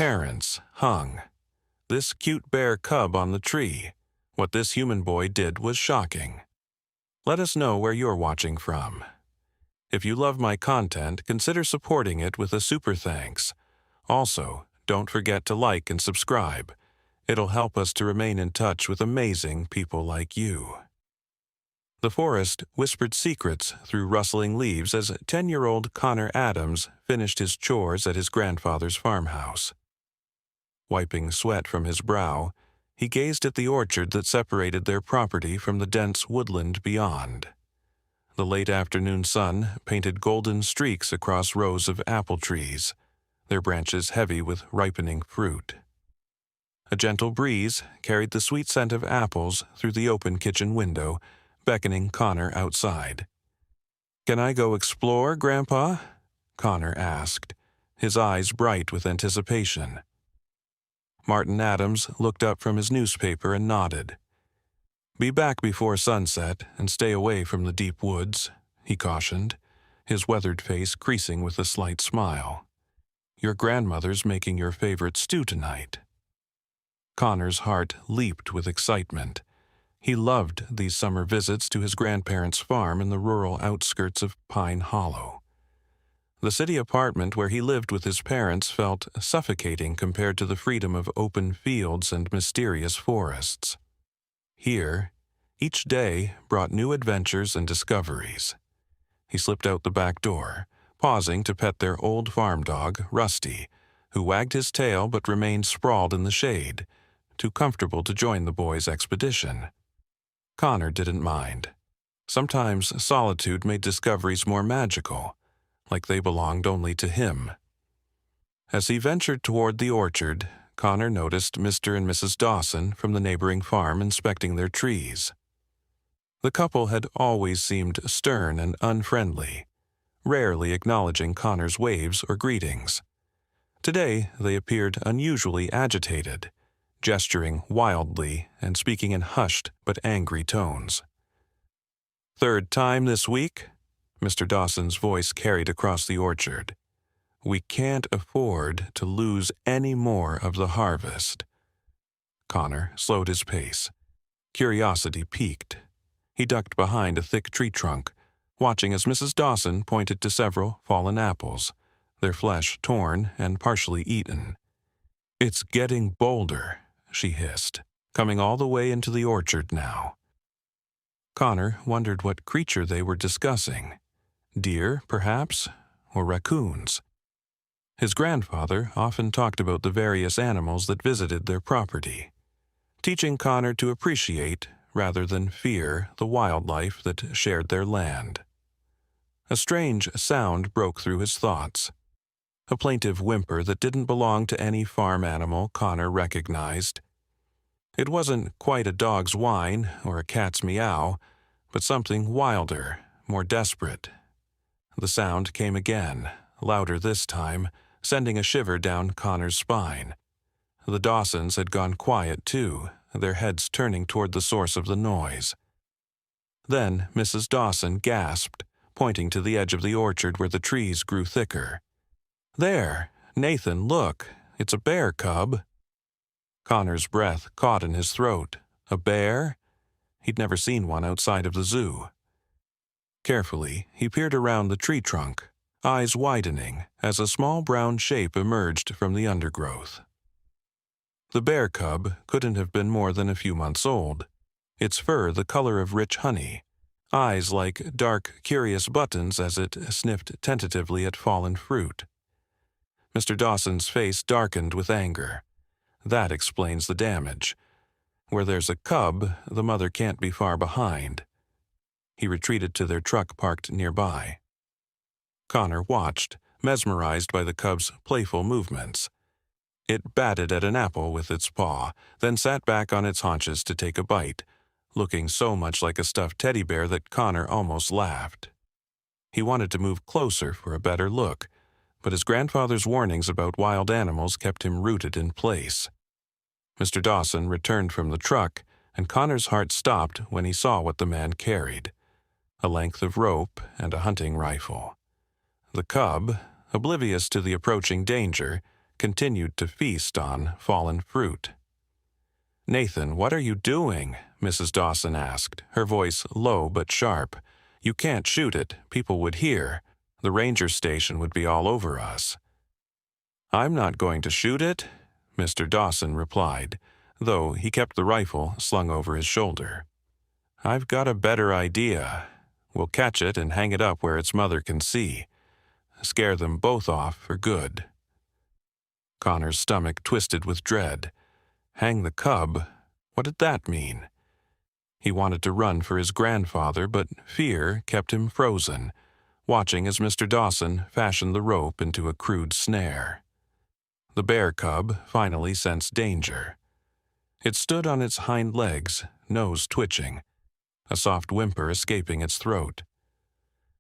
parents hung. This cute bear cub on the tree. What this human boy did was shocking. Let us know where you're watching from. If you love my content, consider supporting it with a super thanks. Also, don't forget to like and subscribe. It'll help us to remain in touch with amazing people like you. The forest whispered secrets through rustling leaves as 10-year-old Connor Adams finished his chores at his grandfather's farmhouse. Wiping sweat from his brow, he gazed at the orchard that separated their property from the dense woodland beyond. The late afternoon sun painted golden streaks across rows of apple trees, their branches heavy with ripening fruit. A gentle breeze carried the sweet scent of apples through the open kitchen window, beckoning Connor outside. "Can I go explore, Grandpa?" Connor asked, his eyes bright with anticipation. Martin Adams looked up from his newspaper and nodded. "Be back before sunset and stay away from the deep woods," he cautioned, his weathered face creasing with a slight smile. "Your grandmother's making your favorite stew tonight." Connor's heart leaped with excitement. He loved these summer visits to his grandparents' farm in the rural outskirts of Pine Hollow. The city apartment where he lived with his parents felt suffocating compared to the freedom of open fields and mysterious forests. Here, each day brought new adventures and discoveries. He slipped out the back door, pausing to pet their old farm dog, Rusty, who wagged his tail but remained sprawled in the shade, too comfortable to join the boys' expedition. Connor didn't mind. Sometimes solitude made discoveries more magical, like they belonged only to him. As he ventured toward the orchard, Connor noticed Mr. and Mrs. Dawson from the neighboring farm inspecting their trees. The couple had always seemed stern and unfriendly, rarely acknowledging Connor's waves or greetings. Today they appeared unusually agitated, gesturing wildly and speaking in hushed but angry tones. "Third time this week?" Mr. Dawson's voice carried across the orchard. "We can't afford to lose any more of the harvest." Connor slowed his pace. Curiosity piqued. He ducked behind a thick tree trunk, watching as Mrs. Dawson pointed to several fallen apples, their flesh torn and partially eaten. "It's getting bolder," she hissed, coming all the way into the orchard now. Connor wondered what creature they were discussing. Deer, perhaps, or raccoons. His grandfather often talked about the various animals that visited their property, teaching Connor to appreciate, rather than fear, the wildlife that shared their land. A strange sound broke through his thoughts. A plaintive whimper that didn't belong to any farm animal Connor recognized. It wasn't quite a dog's whine or a cat's meow, but something wilder, more desperate. The sound came again, louder this time, sending a shiver down Connor's spine. The Dawsons had gone quiet too, their heads turning toward the source of the noise. Then Mrs. Dawson gasped, pointing to the edge of the orchard where the trees grew thicker. "There! Nathan, look! It's a bear cub!" Connor's breath caught in his throat. A bear? He'd never seen one outside of the zoo. Carefully, he peered around the tree trunk, eyes widening as a small brown shape emerged from the undergrowth. The bear cub couldn't have been more than a few months old, its fur the color of rich honey, eyes like dark, curious buttons as it sniffed tentatively at fallen fruit. Mr. Dawson's face darkened with anger. That explains the damage. Where there's a cub, the mother can't be far behind. He retreated to their truck parked nearby. Connor watched, mesmerized by the cub's playful movements. It batted at an apple with its paw, then sat back on its haunches to take a bite, looking so much like a stuffed teddy bear that Connor almost laughed. He wanted to move closer for a better look, but his grandfather's warnings about wild animals kept him rooted in place. Mr. Dawson returned from the truck, and Connor's heart stopped when he saw what the man carried: a length of rope and a hunting rifle. The cub, oblivious to the approaching danger, continued to feast on fallen fruit. "Nathan, what are you doing?" Mrs. Dawson asked, her voice low but sharp. "You can't shoot it. People would hear. The ranger station would be all over us." "I'm not going to shoot it," Mr. Dawson replied, though he kept the rifle slung over his shoulder. "I've got a better idea. We'll catch it and hang it up where its mother can see. Scare them both off for good." Connor's stomach twisted with dread. Hang the cub? What did that mean? He wanted to run for his grandfather, but fear kept him frozen, watching as Mr. Dawson fashioned the rope into a crude snare. The bear cub finally sensed danger. It stood on its hind legs, nose twitching, a soft whimper escaping its throat.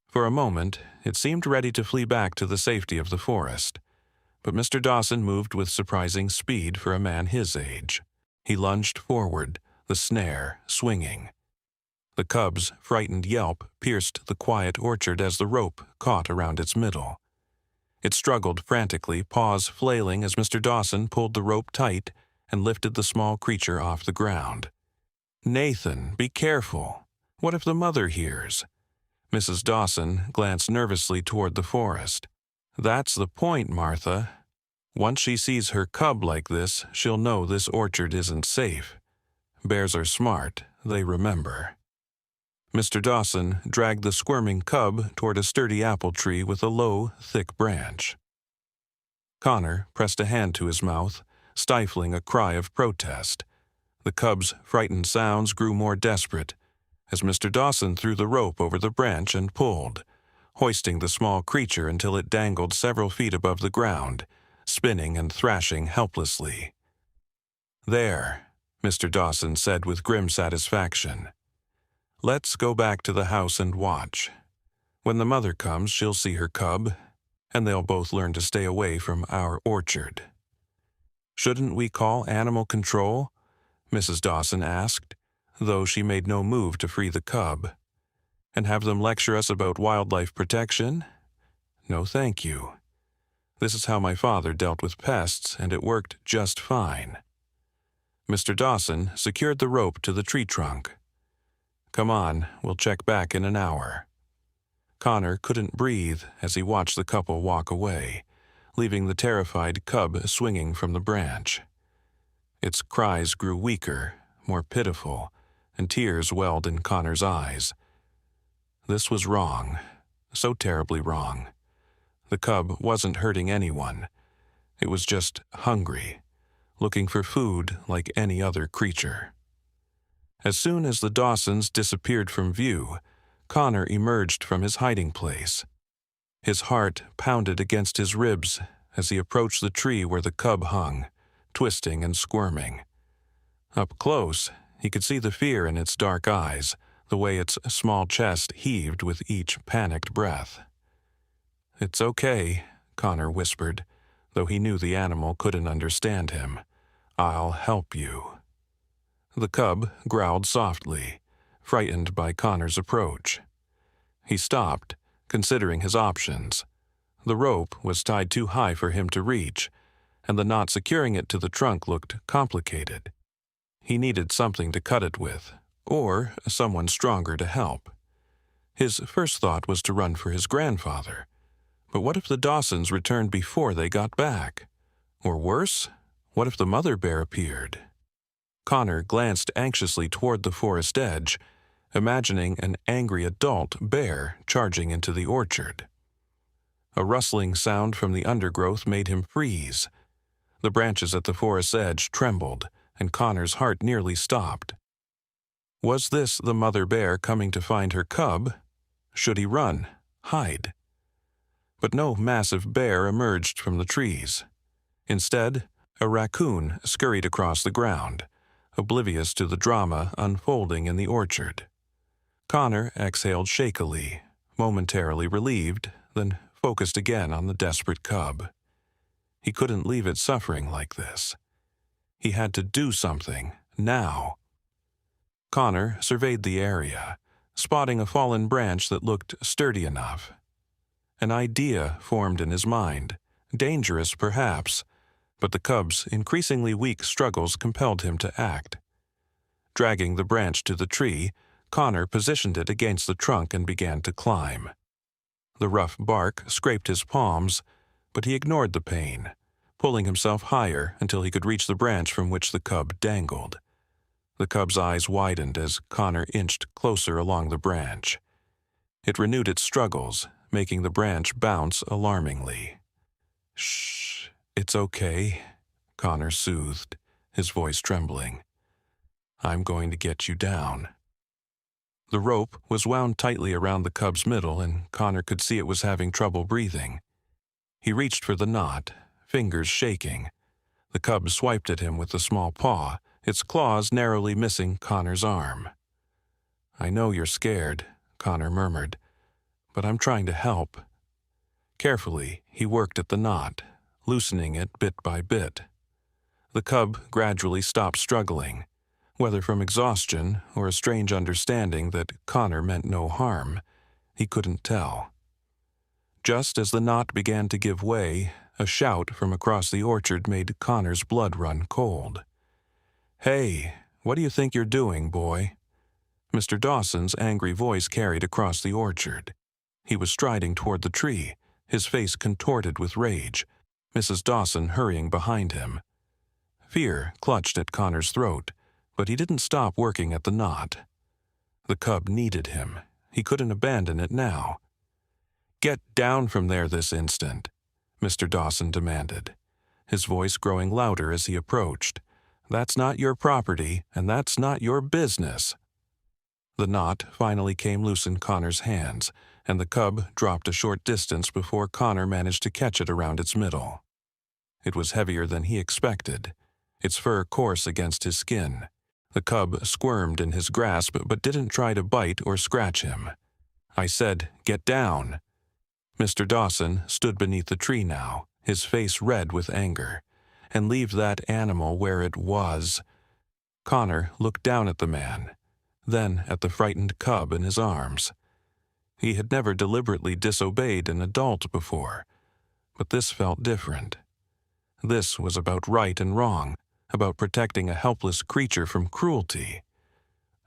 For a moment, it seemed ready to flee back to the safety of the forest, but Mr. Dawson moved with surprising speed for a man his age. He lunged forward, the snare swinging. The cub's frightened yelp pierced the quiet orchard as the rope caught around its middle. It struggled frantically, paws flailing as Mr. Dawson pulled the rope tight and lifted the small creature off the ground. "Nathan, be careful. What if the mother hears?" Mrs. Dawson glanced nervously toward the forest. "That's the point, Martha. Once she sees her cub like this, she'll know this orchard isn't safe. Bears are smart. They remember." Mr. Dawson dragged the squirming cub toward a sturdy apple tree with a low, thick branch. Connor pressed a hand to his mouth, stifling a cry of protest. The cub's frightened sounds grew more desperate as Mr. Dawson threw the rope over the branch and pulled, hoisting the small creature until it dangled several feet above the ground, spinning and thrashing helplessly. "There," Mr. Dawson said with grim satisfaction. "Let's go back to the house and watch. When the mother comes, she'll see her cub, and they'll both learn to stay away from our orchard." "Shouldn't we call animal control?" Mrs. Dawson asked, though she made no move to free the cub. "And have them lecture us about wildlife protection? No, thank you. This is how my father dealt with pests, and it worked just fine." Mr. Dawson secured the rope to the tree trunk. "Come on, we'll check back in an hour." Connor couldn't breathe as he watched the couple walk away, leaving the terrified cub swinging from the branch. Its cries grew weaker, more pitiful, and tears welled in Connor's eyes. This was wrong, so terribly wrong. The cub wasn't hurting anyone. It was just hungry, looking for food like any other creature. As soon as the Dawsons disappeared from view, Connor emerged from his hiding place. His heart pounded against his ribs as he approached the tree where the cub hung, twisting and squirming. Up close, he could see the fear in its dark eyes, the way its small chest heaved with each panicked breath. "It's okay," Connor whispered, though he knew the animal couldn't understand him. "I'll help you." The cub growled softly, frightened by Connor's approach. He stopped, considering his options. The rope was tied too high for him to reach, and the knot securing it to the trunk looked complicated. He needed something to cut it with, or someone stronger to help. His first thought was to run for his grandfather. But what if the Dawsons returned before they got back? Or worse, what if the mother bear appeared? Connor glanced anxiously toward the forest edge, imagining an angry adult bear charging into the orchard. A rustling sound from the undergrowth made him freeze. The branches at the forest's edge trembled, and Connor's heart nearly stopped. Was this the mother bear coming to find her cub? Should he run, hide? But no massive bear emerged from the trees. Instead, a raccoon scurried across the ground, oblivious to the drama unfolding in the orchard. Connor exhaled shakily, momentarily relieved, then focused again on the desperate cub. He couldn't leave it suffering like this. He had to do something, now. Connor surveyed the area, spotting a fallen branch that looked sturdy enough. An idea formed in his mind, dangerous perhaps, but the cub's increasingly weak struggles compelled him to act. Dragging the branch to the tree, Connor positioned it against the trunk and began to climb. The rough bark scraped his palms, but he ignored the pain, pulling himself higher until he could reach the branch from which the cub dangled. The cub's eyes widened as Connor inched closer along the branch. It renewed its struggles, making the branch bounce alarmingly. "Shh, it's okay," Connor soothed, his voice trembling. "I'm going to get you down." The rope was wound tightly around the cub's middle, and Connor could see it was having trouble breathing. He reached for the knot, fingers shaking. The cub swiped at him with a small paw, its claws narrowly missing Connor's arm. "I know you're scared," Connor murmured, "but I'm trying to help." Carefully, he worked at the knot, loosening it bit by bit. The cub gradually stopped struggling, whether from exhaustion or a strange understanding that Connor meant no harm. He couldn't tell. Just as the knot began to give way, a shout from across the orchard made Connor's blood run cold. "Hey, what do you think you're doing, boy?" Mr. Dawson's angry voice carried across the orchard. He was striding toward the tree, his face contorted with rage, Mrs. Dawson hurrying behind him. Fear clutched at Connor's throat, but he didn't stop working at the knot. The cub needed him. He couldn't abandon it now. "Get down from there this instant," Mr. Dawson demanded, his voice growing louder as he approached. "That's not your property, and that's not your business." The knot finally came loose in Connor's hands, and the cub dropped a short distance before Connor managed to catch it around its middle. It was heavier than he expected, its fur coarse against his skin. The cub squirmed in his grasp but didn't try to bite or scratch him. "I said, get down." Mr. Dawson stood beneath the tree now, his face red with anger. "And leave that animal where it was." Connor looked down at the man, then at the frightened cub in his arms. He had never deliberately disobeyed an adult before, but this felt different. This was about right and wrong, about protecting a helpless creature from cruelty.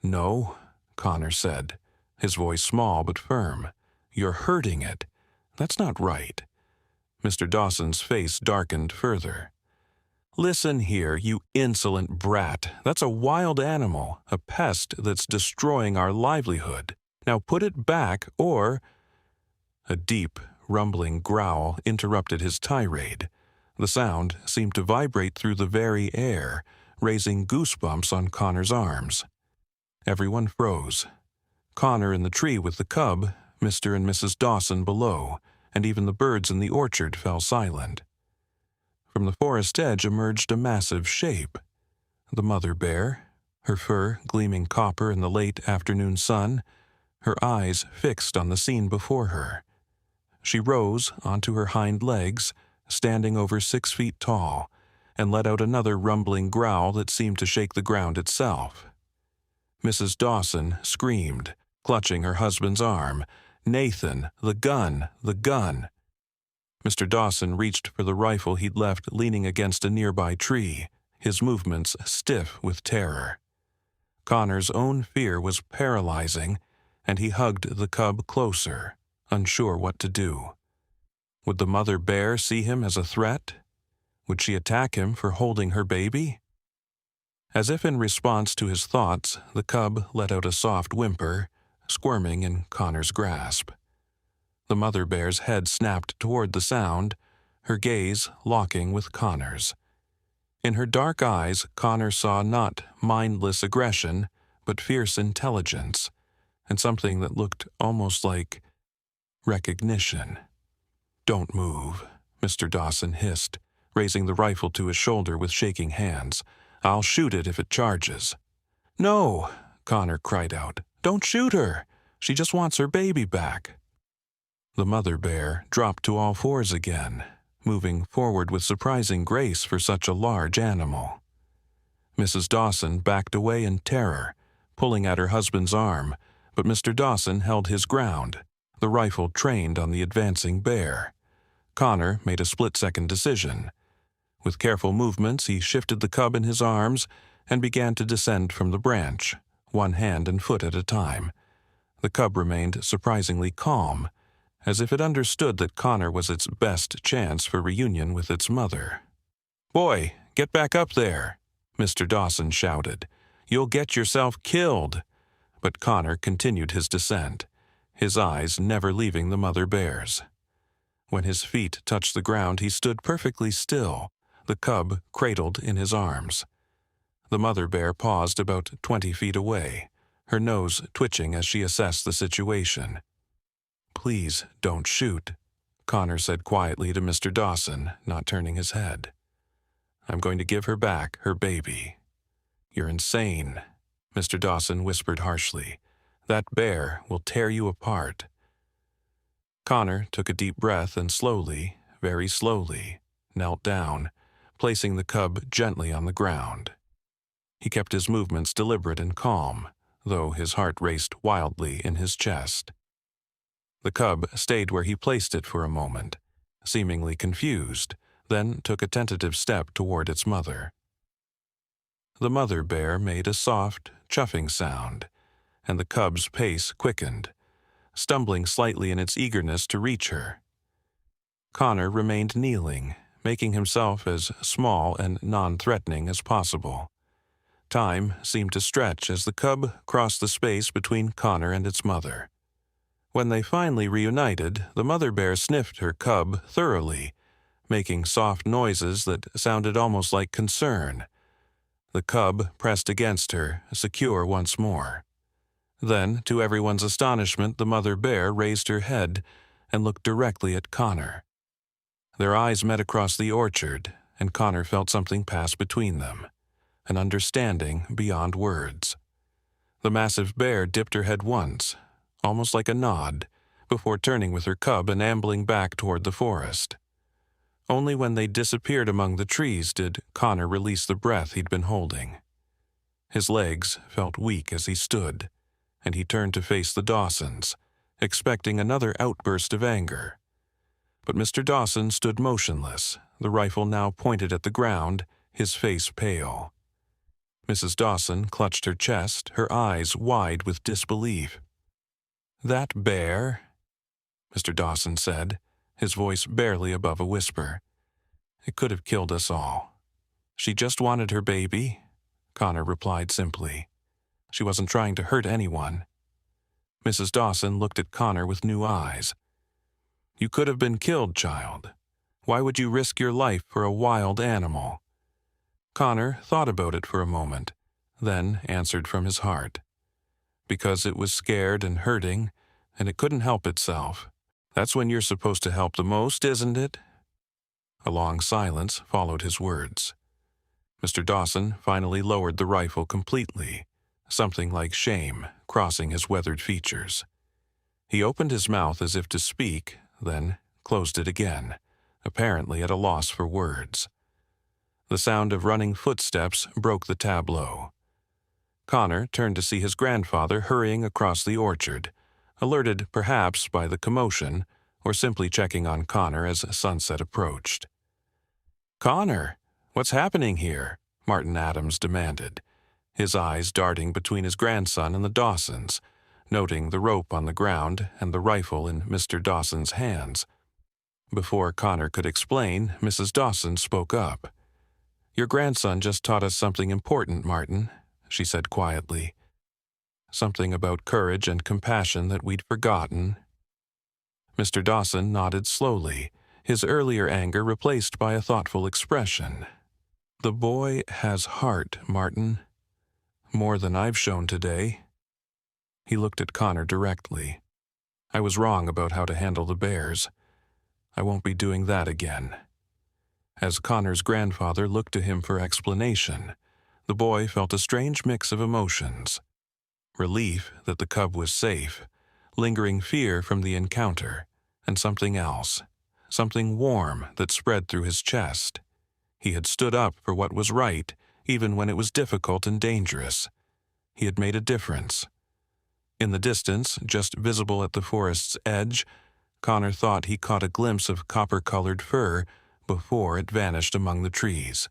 "No," Connor said, his voice small but firm. "You're hurting it. That's not right." Mr. Dawson's face darkened further. "Listen here, you insolent brat. That's a wild animal, a pest that's destroying our livelihood. Now put it back, or—" A deep, rumbling growl interrupted his tirade. The sound seemed to vibrate through the very air, raising goosebumps on Connor's arms. Everyone froze. Connor in the tree with the cub, Mr. and Mrs. Dawson below, and even the birds in the orchard fell silent. From the forest edge emerged a massive shape. The mother bear, her fur gleaming copper in the late afternoon sun, her eyes fixed on the scene before her. She rose onto her hind legs, standing over 6 feet tall, and let out another rumbling growl that seemed to shake the ground itself. Mrs. Dawson screamed, clutching her husband's arm. "Nathan, the gun, the gun!" Mr. Dawson reached for the rifle he'd left leaning against a nearby tree, his movements stiff with terror. Connor's own fear was paralyzing, and he hugged the cub closer, unsure what to do. Would the mother bear see him as a threat? Would she attack him for holding her baby? As if in response to his thoughts, the cub let out a soft whimper, squirming in Connor's grasp. The mother bear's head snapped toward the sound, her gaze locking with Connor's. In her dark eyes, Connor saw not mindless aggression, but fierce intelligence, and something that looked almost like recognition. "Don't move," Mr. Dawson hissed, raising the rifle to his shoulder with shaking hands. "I'll shoot it if it charges." "No!" Connor cried out. "Don't shoot her! She just wants her baby back." The mother bear dropped to all fours again, moving forward with surprising grace for such a large animal. Mrs. Dawson backed away in terror, pulling at her husband's arm, but Mr. Dawson held his ground, the rifle trained on the advancing bear. Connor made a split-second decision. With careful movements, he shifted the cub in his arms and began to descend from the branch, one hand and foot at a time. The cub remained surprisingly calm, as if it understood that Connor was its best chance for reunion with its mother. "Boy, get back up there," Mr. Dawson shouted. "You'll get yourself killed." But Connor continued his descent, his eyes never leaving the mother bear's. When his feet touched the ground, he stood perfectly still, the cub cradled in his arms. The mother bear paused about 20 feet away, her nose twitching as she assessed the situation. "Please don't shoot," Connor said quietly to Mr. Dawson, not turning his head. "I'm going to give her back her baby." "You're insane," Mr. Dawson whispered harshly. "That bear will tear you apart." Connor took a deep breath and slowly, very slowly, knelt down, placing the cub gently on the ground. He kept his movements deliberate and calm, though his heart raced wildly in his chest. The cub stayed where he placed it for a moment, seemingly confused, then took a tentative step toward its mother. The mother bear made a soft, chuffing sound, and the cub's pace quickened, stumbling slightly in its eagerness to reach her. Connor remained kneeling, making himself as small and non-threatening as possible. Time seemed to stretch as the cub crossed the space between Connor and its mother. When they finally reunited, the mother bear sniffed her cub thoroughly, making soft noises that sounded almost like concern. The cub pressed against her, secure once more. Then, to everyone's astonishment, the mother bear raised her head and looked directly at Connor. Their eyes met across the orchard, and Connor felt something pass between them, an understanding beyond words. The massive bear dipped her head once, almost like a nod, before turning with her cub and ambling back toward the forest. Only when they disappeared among the trees did Connor release the breath he'd been holding. His legs felt weak as he stood, and he turned to face the Dawsons, expecting another outburst of anger. But Mr. Dawson stood motionless, the rifle now pointed at the ground, his face pale. Mrs. Dawson clutched her chest, her eyes wide with disbelief. "That bear?" Mr. Dawson said, his voice barely above a whisper. "It could have killed us all." "She just wanted her baby," Connor replied simply. "She wasn't trying to hurt anyone." Mrs. Dawson looked at Connor with new eyes. "You could have been killed, child. Why would you risk your life for a wild animal?" Connor thought about it for a moment, then answered from his heart. "Because it was scared and hurting, and it couldn't help itself. That's when you're supposed to help the most, isn't it?" A long silence followed his words. Mr. Dawson finally lowered the rifle completely, something like shame crossing his weathered features. He opened his mouth as if to speak, then closed it again, apparently at a loss for words. The sound of running footsteps broke the tableau. Connor turned to see his grandfather hurrying across the orchard, alerted perhaps by the commotion, or simply checking on Connor as sunset approached. "Connor, what's happening here?" Martin Adams demanded, his eyes darting between his grandson and the Dawsons, noting the rope on the ground and the rifle in Mr. Dawson's hands. Before Connor could explain, Mrs. Dawson spoke up. "Your grandson just taught us something important, Martin," she said quietly. "Something about courage and compassion that we'd forgotten." Mr. Dawson nodded slowly, his earlier anger replaced by a thoughtful expression. "The boy has heart, Martin. More than I've shown today." He looked at Connor directly. "I was wrong about how to handle the bears. I won't be doing that again." As Connor's grandfather looked to him for explanation, the boy felt a strange mix of emotions. Relief that the cub was safe, lingering fear from the encounter, and something else, something warm that spread through his chest. He had stood up for what was right, even when it was difficult and dangerous. He had made a difference. In the distance, just visible at the forest's edge, Connor thought he caught a glimpse of copper-colored fur before it vanished among the trees.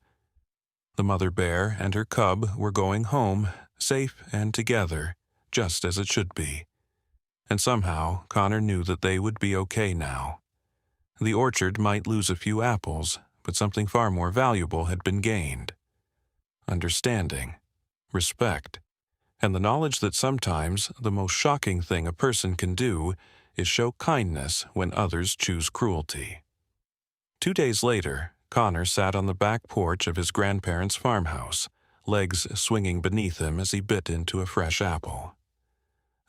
The mother bear and her cub were going home, safe and together, just as it should be. And somehow Connor knew that they would be okay now. The orchard might lose a few apples, but something far more valuable had been gained. Understanding, respect, and the knowledge that sometimes the most shocking thing a person can do is show kindness when others choose cruelty. 2 days later, Connor sat on the back porch of his grandparents' farmhouse, legs swinging beneath him as he bit into a fresh apple.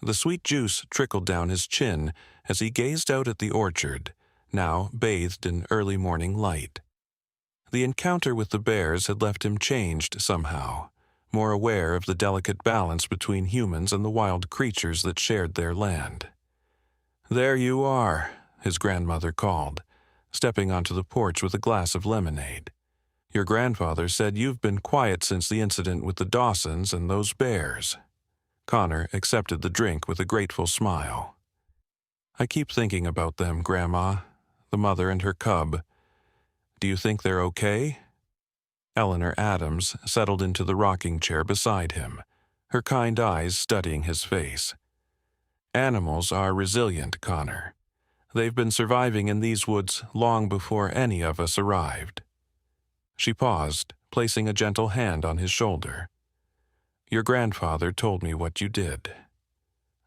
The sweet juice trickled down his chin as he gazed out at the orchard, now bathed in early morning light. The encounter with the bears had left him changed somehow, more aware of the delicate balance between humans and the wild creatures that shared their land. "There you are," his grandmother called, stepping onto the porch with a glass of lemonade. "Your grandfather said you've been quiet since the incident with the Dawsons and those bears." Connor accepted the drink with a grateful smile. "I keep thinking about them, Grandma, the mother and her cub. Do you think they're okay?" Eleanor Adams settled into the rocking chair beside him, her kind eyes studying his face. "Animals are resilient, Connor. They've been surviving in these woods long before any of us arrived." She paused, placing a gentle hand on his shoulder. "Your grandfather told me what you did.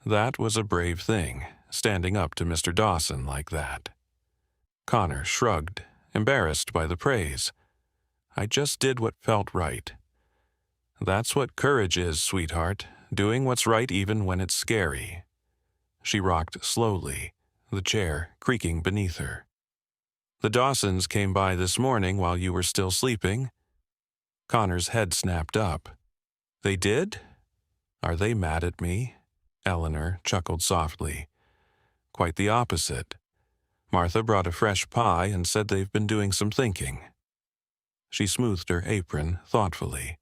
That was a brave thing, standing up to Mr. Dawson like that." Connor shrugged, embarrassed by the praise. "I just did what felt right." "That's what courage is, sweetheart, doing what's right even when it's scary." She rocked slowly, the chair creaking beneath her. "The Dawsons came by this morning while you were still sleeping." Connor's head snapped up. "They did? Are they mad at me?" Eleanor chuckled softly. "Quite the opposite. Martha brought a fresh pie and said they've been doing some thinking." She smoothed her apron thoughtfully.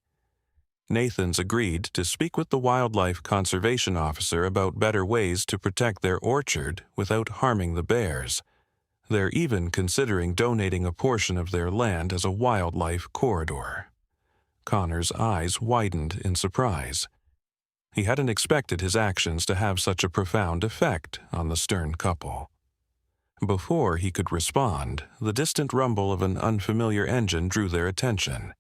"Nathan's agreed to speak with the wildlife conservation officer about better ways to protect their orchard without harming the bears. They're even considering donating a portion of their land as a wildlife corridor." Connor's eyes widened in surprise. He hadn't expected his actions to have such a profound effect on the stern couple. Before he could respond, the distant rumble of an unfamiliar engine drew their attention.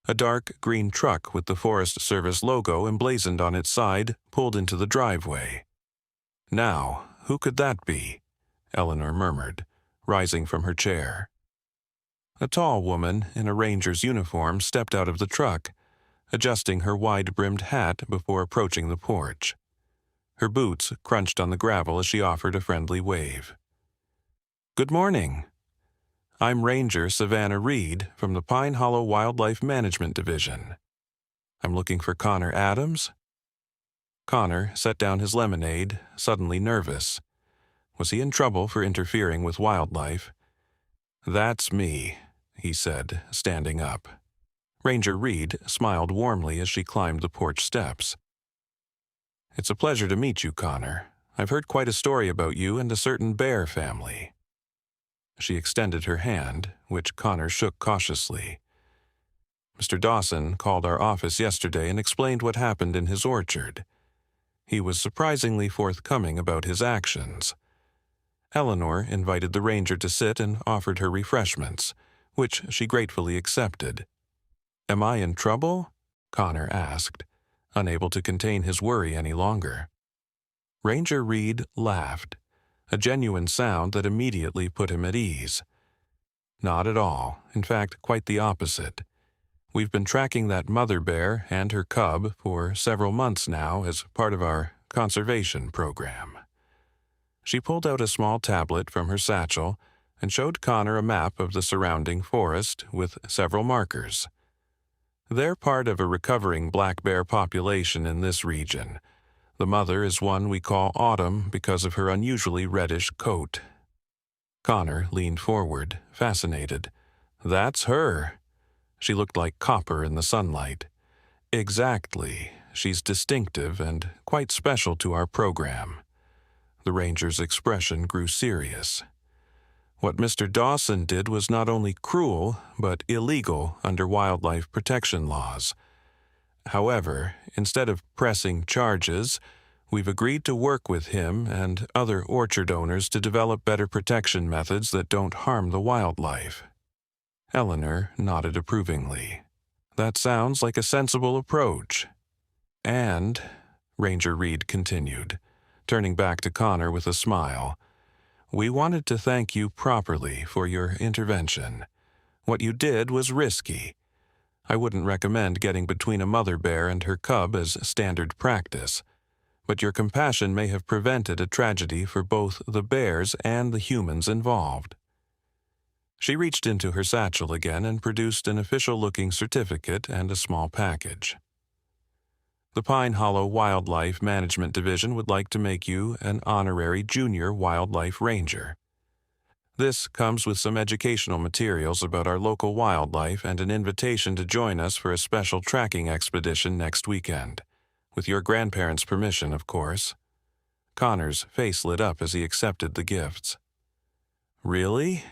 A dark green truck with the Forest Service logo emblazoned on its side pulled into the driveway. "Now, who could that be?" Eleanor murmured, rising from her chair. A tall woman in a ranger's uniform stepped out of the truck, adjusting her wide-brimmed hat before approaching the porch. Her boots crunched on the gravel as she offered a friendly wave. "Good morning. I'm Ranger Savannah Reed from the Pine Hollow Wildlife Management Division. I'm looking for Connor Adams." Connor set down his lemonade, suddenly nervous. Was he in trouble for interfering with wildlife? "That's me," he said, standing up. Ranger Reed smiled warmly as she climbed the porch steps. "It's a pleasure to meet you, Connor. I've heard quite a story about you and a certain bear family." She extended her hand, which Connor shook cautiously. "Mr. Dawson called our office yesterday and explained what happened in his orchard. He was surprisingly forthcoming about his actions." Eleanor invited the ranger to sit and offered her refreshments, which she gratefully accepted. "Am I in trouble?" Connor asked, unable to contain his worry any longer. Ranger Reed laughed, a genuine sound that immediately put him at ease. "Not at all. In fact, quite the opposite. We've been tracking that mother bear and her cub for several months now as part of our conservation program." She pulled out a small tablet from her satchel and showed Connor a map of the surrounding forest with several markers. "They're part of a recovering black bear population in this region. The mother is one we call Autumn because of her unusually reddish coat." Connor leaned forward, fascinated. "That's her." She looked like copper in the sunlight. "Exactly. She's distinctive and quite special to our program." The ranger's expression grew serious. What Mr. Dawson did was not only cruel, but illegal under wildlife protection laws. However, instead of pressing charges, we've agreed to work with him and other orchard owners to develop better protection methods that don't harm the wildlife. Eleanor nodded approvingly. That sounds like a sensible approach. And, Ranger Reed continued, turning back to Connor with a smile, we wanted to thank you properly for your intervention. What you did was risky. I wouldn't recommend getting between a mother bear and her cub as standard practice, but your compassion may have prevented a tragedy for both the bears and the humans involved. She reached into her satchel again and produced an official-looking certificate and a small package. The Pine Hollow Wildlife Management Division would like to make you an honorary junior wildlife ranger. This comes with some educational materials about our local wildlife and an invitation to join us for a special tracking expedition next weekend. With your grandparents' permission, of course. Connor's face lit up as he accepted the gifts. Really?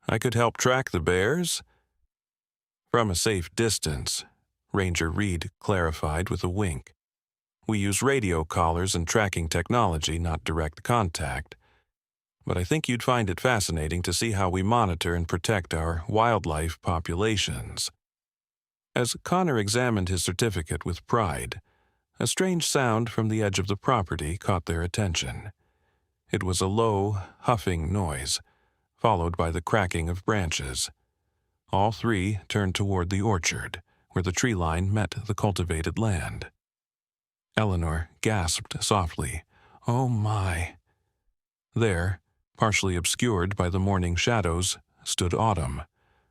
I could help track the bears? From a safe distance, Ranger Reed clarified with a wink. We use radio collars and tracking technology, not direct contact. But I think you'd find it fascinating to see how we monitor and protect our wildlife populations. As Connor examined his certificate with pride, a strange sound from the edge of the property caught their attention. It was a low, huffing noise, followed by the cracking of branches. All three turned toward the orchard, where the tree line met the cultivated land. Eleanor gasped softly, "Oh my!" There, partially obscured by the morning shadows, stood Autumn,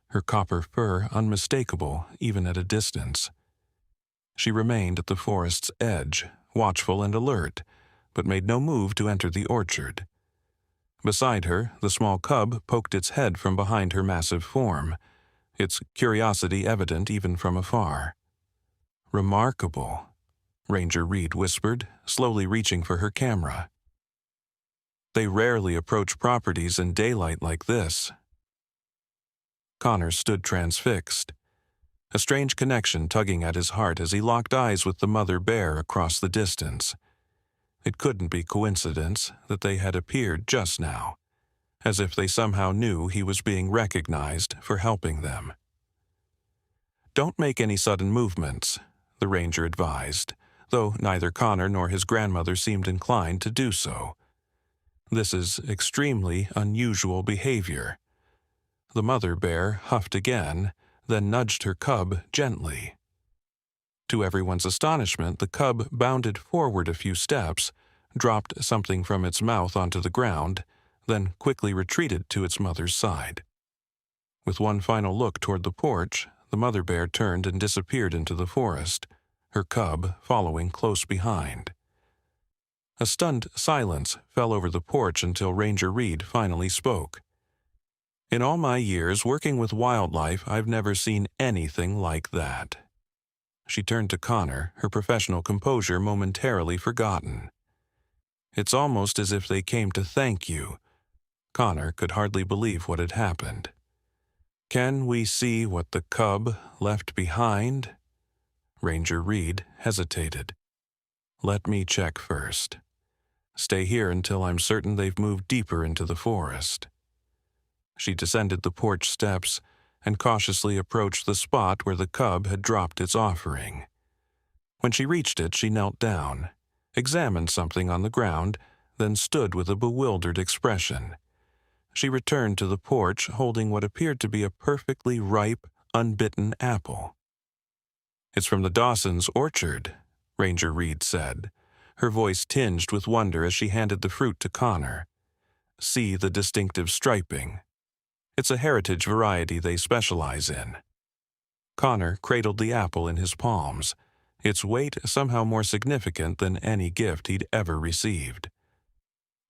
her copper fur unmistakable even at a distance. She remained at the forest's edge, watchful and alert, but made no move to enter the orchard. Beside her, the small cub poked its head from behind her massive form, its curiosity evident even from afar. "Remarkable," Ranger Reed whispered, slowly reaching for her camera. "They rarely approach properties in daylight like this." Connor stood transfixed, a strange connection tugging at his heart as he locked eyes with the mother bear across the distance. It couldn't be coincidence that they had appeared just now, as if they somehow knew he was being recognized for helping them. "Don't make any sudden movements," the ranger advised, though neither Connor nor his grandmother seemed inclined to do so. "This is extremely unusual behavior." The mother bear huffed again, then nudged her cub gently. To everyone's astonishment, the cub bounded forward a few steps, dropped something from its mouth onto the ground, then quickly retreated to its mother's side. With one final look toward the porch, the mother bear turned and disappeared into the forest, her cub following close behind. A stunned silence fell over the porch until Ranger Reed finally spoke. "In all my years working with wildlife, I've never seen anything like that." She turned to Connor, her professional composure momentarily forgotten. "It's almost as if they came to thank you." Connor could hardly believe what had happened. "Can we see what the cub left behind?" Ranger Reed hesitated. "Let me check first. Stay here until I'm certain they've moved deeper into the forest." She descended the porch steps and cautiously approached the spot where the cub had dropped its offering. When she reached it, she knelt down, examined something on the ground, then stood with a bewildered expression. She returned to the porch holding what appeared to be a perfectly ripe, unbitten apple. "It's from the Dawsons' orchard," Ranger Reed said, her voice tinged with wonder as she handed the fruit to Connor. "See the distinctive striping. It's a heritage variety they specialize in." Connor cradled the apple in his palms, its weight somehow more significant than any gift he'd ever received.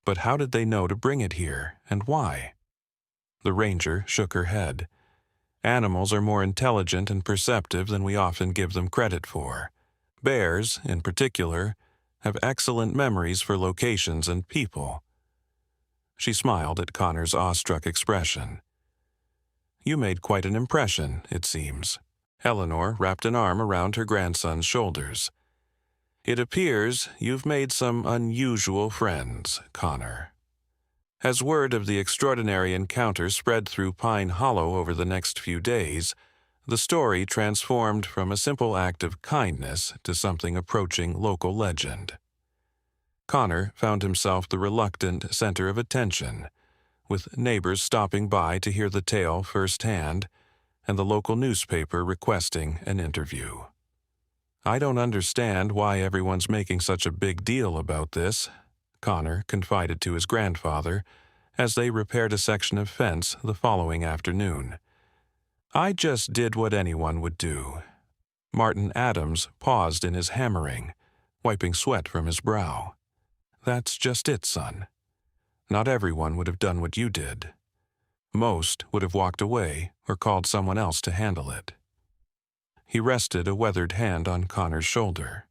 But how did they know to bring it here, and why? The ranger shook her head. Animals are more intelligent and perceptive than we often give them credit for. Bears, in particular, have excellent memories for locations and people. She smiled at Connor's awestruck expression. "You made quite an impression, it seems." Eleanor wrapped an arm around her grandson's shoulders. "It appears you've made some unusual friends, Connor." As word of the extraordinary encounter spread through Pine Hollow over the next few days, the story transformed from a simple act of kindness to something approaching local legend. Connor found himself the reluctant center of attention, with neighbors stopping by to hear the tale firsthand, and the local newspaper requesting an interview. "I don't understand why everyone's making such a big deal about this," Connor confided to his grandfather as they repaired a section of fence the following afternoon. "I just did what anyone would do." Martin Adams paused in his hammering, wiping sweat from his brow. "That's just it, son. Not everyone would have done what you did. Most would have walked away or called someone else to handle it." He rested a weathered hand on Connor's shoulder.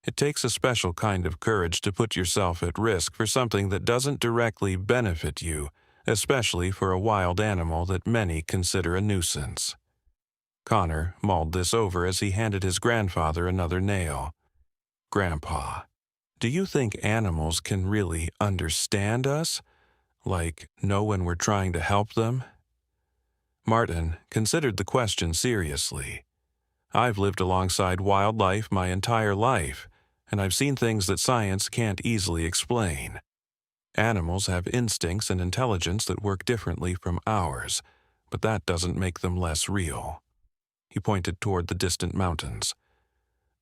"It takes a special kind of courage to put yourself at risk for something that doesn't directly benefit you, especially for a wild animal that many consider a nuisance." Connor mulled this over as he handed his grandfather another nail. "Grandpa, do you think animals can really understand us? Like, know when we're trying to help them?" Martin considered the question seriously. "I've lived alongside wildlife my entire life, and I've seen things that science can't easily explain. Animals have instincts and intelligence that work differently from ours, but that doesn't make them less real." He pointed toward the distant mountains.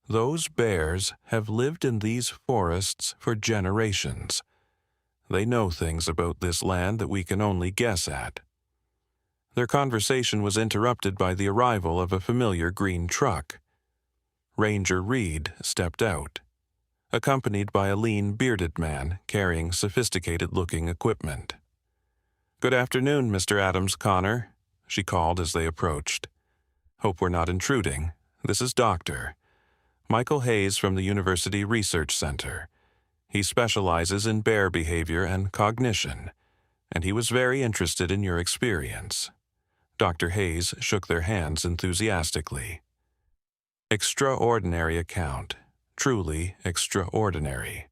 "Those bears have lived in these forests for generations. They know things about this land that we can only guess at." Their conversation was interrupted by the arrival of a familiar green truck. Ranger Reed stepped out, accompanied by a lean, bearded man carrying sophisticated-looking equipment. "Good afternoon, Mr. Adams, Connor," she called as they approached. "Hope we're not intruding. This is Dr. Michael Hayes from the University Research Center. He specializes in bear behavior and cognition, and he was very interested in your experience." Dr. Hayes shook their hands enthusiastically. "Extraordinary account. Truly extraordinary.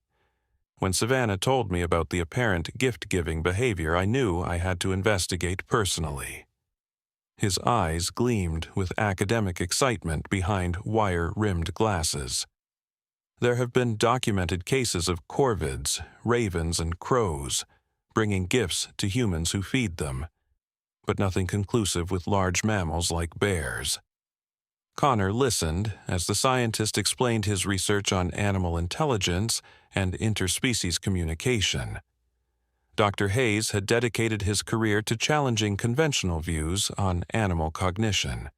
When Savannah told me about the apparent gift-giving behavior, I knew I had to investigate personally." His eyes gleamed with academic excitement behind wire-rimmed glasses. "There have been documented cases of corvids, ravens, and crows, bringing gifts to humans who feed them, but nothing conclusive with large mammals like bears." Connor listened as the scientist explained his research on animal intelligence and interspecies communication. Dr. Hayes had dedicated his career to challenging conventional views on animal cognition,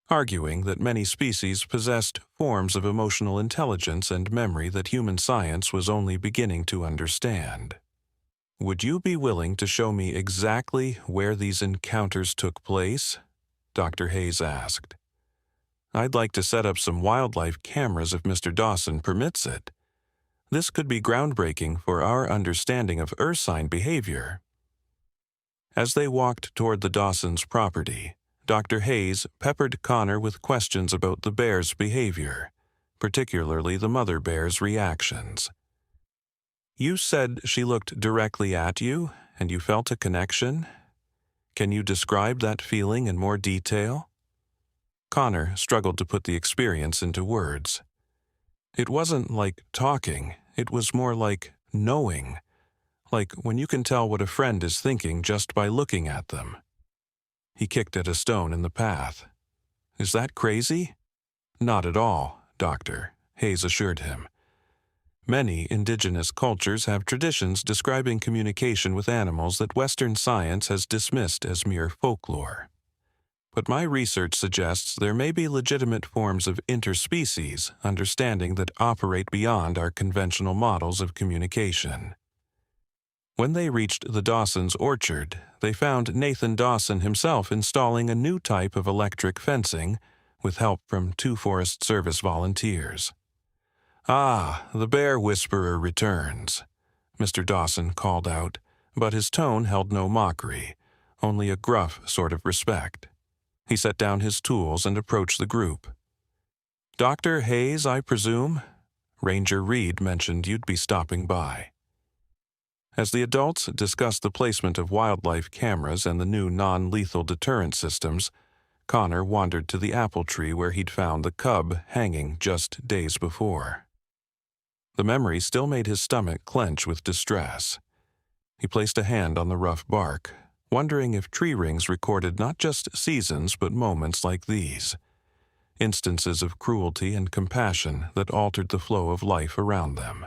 arguing that many species possessed forms of emotional intelligence and memory that human science was only beginning to understand. "Would you be willing to show me exactly where these encounters took place?" Dr. Hayes asked. "I'd like to set up some wildlife cameras if Mr. Dawson permits it. This could be groundbreaking for our understanding of ursine behavior." As they walked toward the Dawsons' property, Dr. Hayes peppered Connor with questions about the bear's behavior, particularly the mother bear's reactions. "You said she looked directly at you, and you felt a connection. Can you describe that feeling in more detail?" Connor struggled to put the experience into words. "It wasn't like talking, it was more like knowing. Like when you can tell what a friend is thinking just by looking at them." He kicked at a stone in the path. "Is that crazy?" "Not at all, Doctor," Hayes assured him. "Many indigenous cultures have traditions describing communication with animals that Western science has dismissed as mere folklore. But my research suggests there may be legitimate forms of interspecies understanding that operate beyond our conventional models of communication." When they reached the Dawsons' orchard, they found Nathan Dawson himself installing a new type of electric fencing with help from 2 Forest Service volunteers. "Ah, the bear whisperer returns," Mr. Dawson called out, but his tone held no mockery, only a gruff sort of respect. He set down his tools and approached the group. "Dr. Hayes, I presume? Ranger Reed mentioned you'd be stopping by." As the adults discussed the placement of wildlife cameras and the new non-lethal deterrent systems, Connor wandered to the apple tree where he'd found the cub hanging just days before. The memory still made his stomach clench with distress. He placed a hand on the rough bark, wondering if tree rings recorded not just seasons but moments like these, instances of cruelty and compassion that altered the flow of life around them.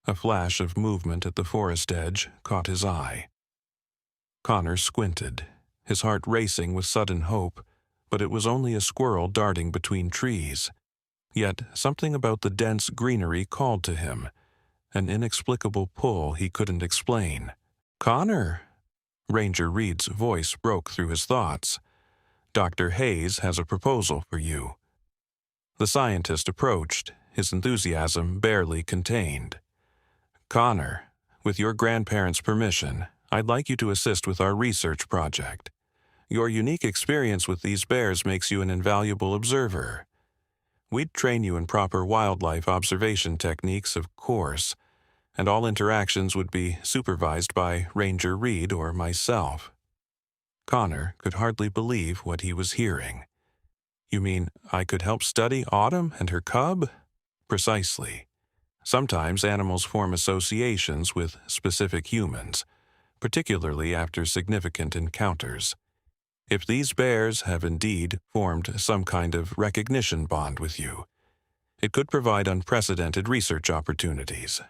A flash of movement at the forest edge caught his eye. Connor squinted, his heart racing with sudden hope, but it was only a squirrel darting between trees. Yet something about the dense greenery called to him, an inexplicable pull he couldn't explain. "Connor!" Ranger Reed's voice broke through his thoughts. "Dr. Hayes has a proposal for you." The scientist approached, his enthusiasm barely contained. "Connor, with your grandparents' permission, I'd like you to assist with our research project. Your unique experience with these bears makes you an invaluable observer. We'd train you in proper wildlife observation techniques, of course, and all interactions would be supervised by Ranger Reed or myself." Connor could hardly believe what he was hearing. "You mean I could help study Autumn and her cub?" "Precisely. Sometimes animals form associations with specific humans, particularly after significant encounters. If these bears have indeed formed some kind of recognition bond with you, it could provide unprecedented research opportunities."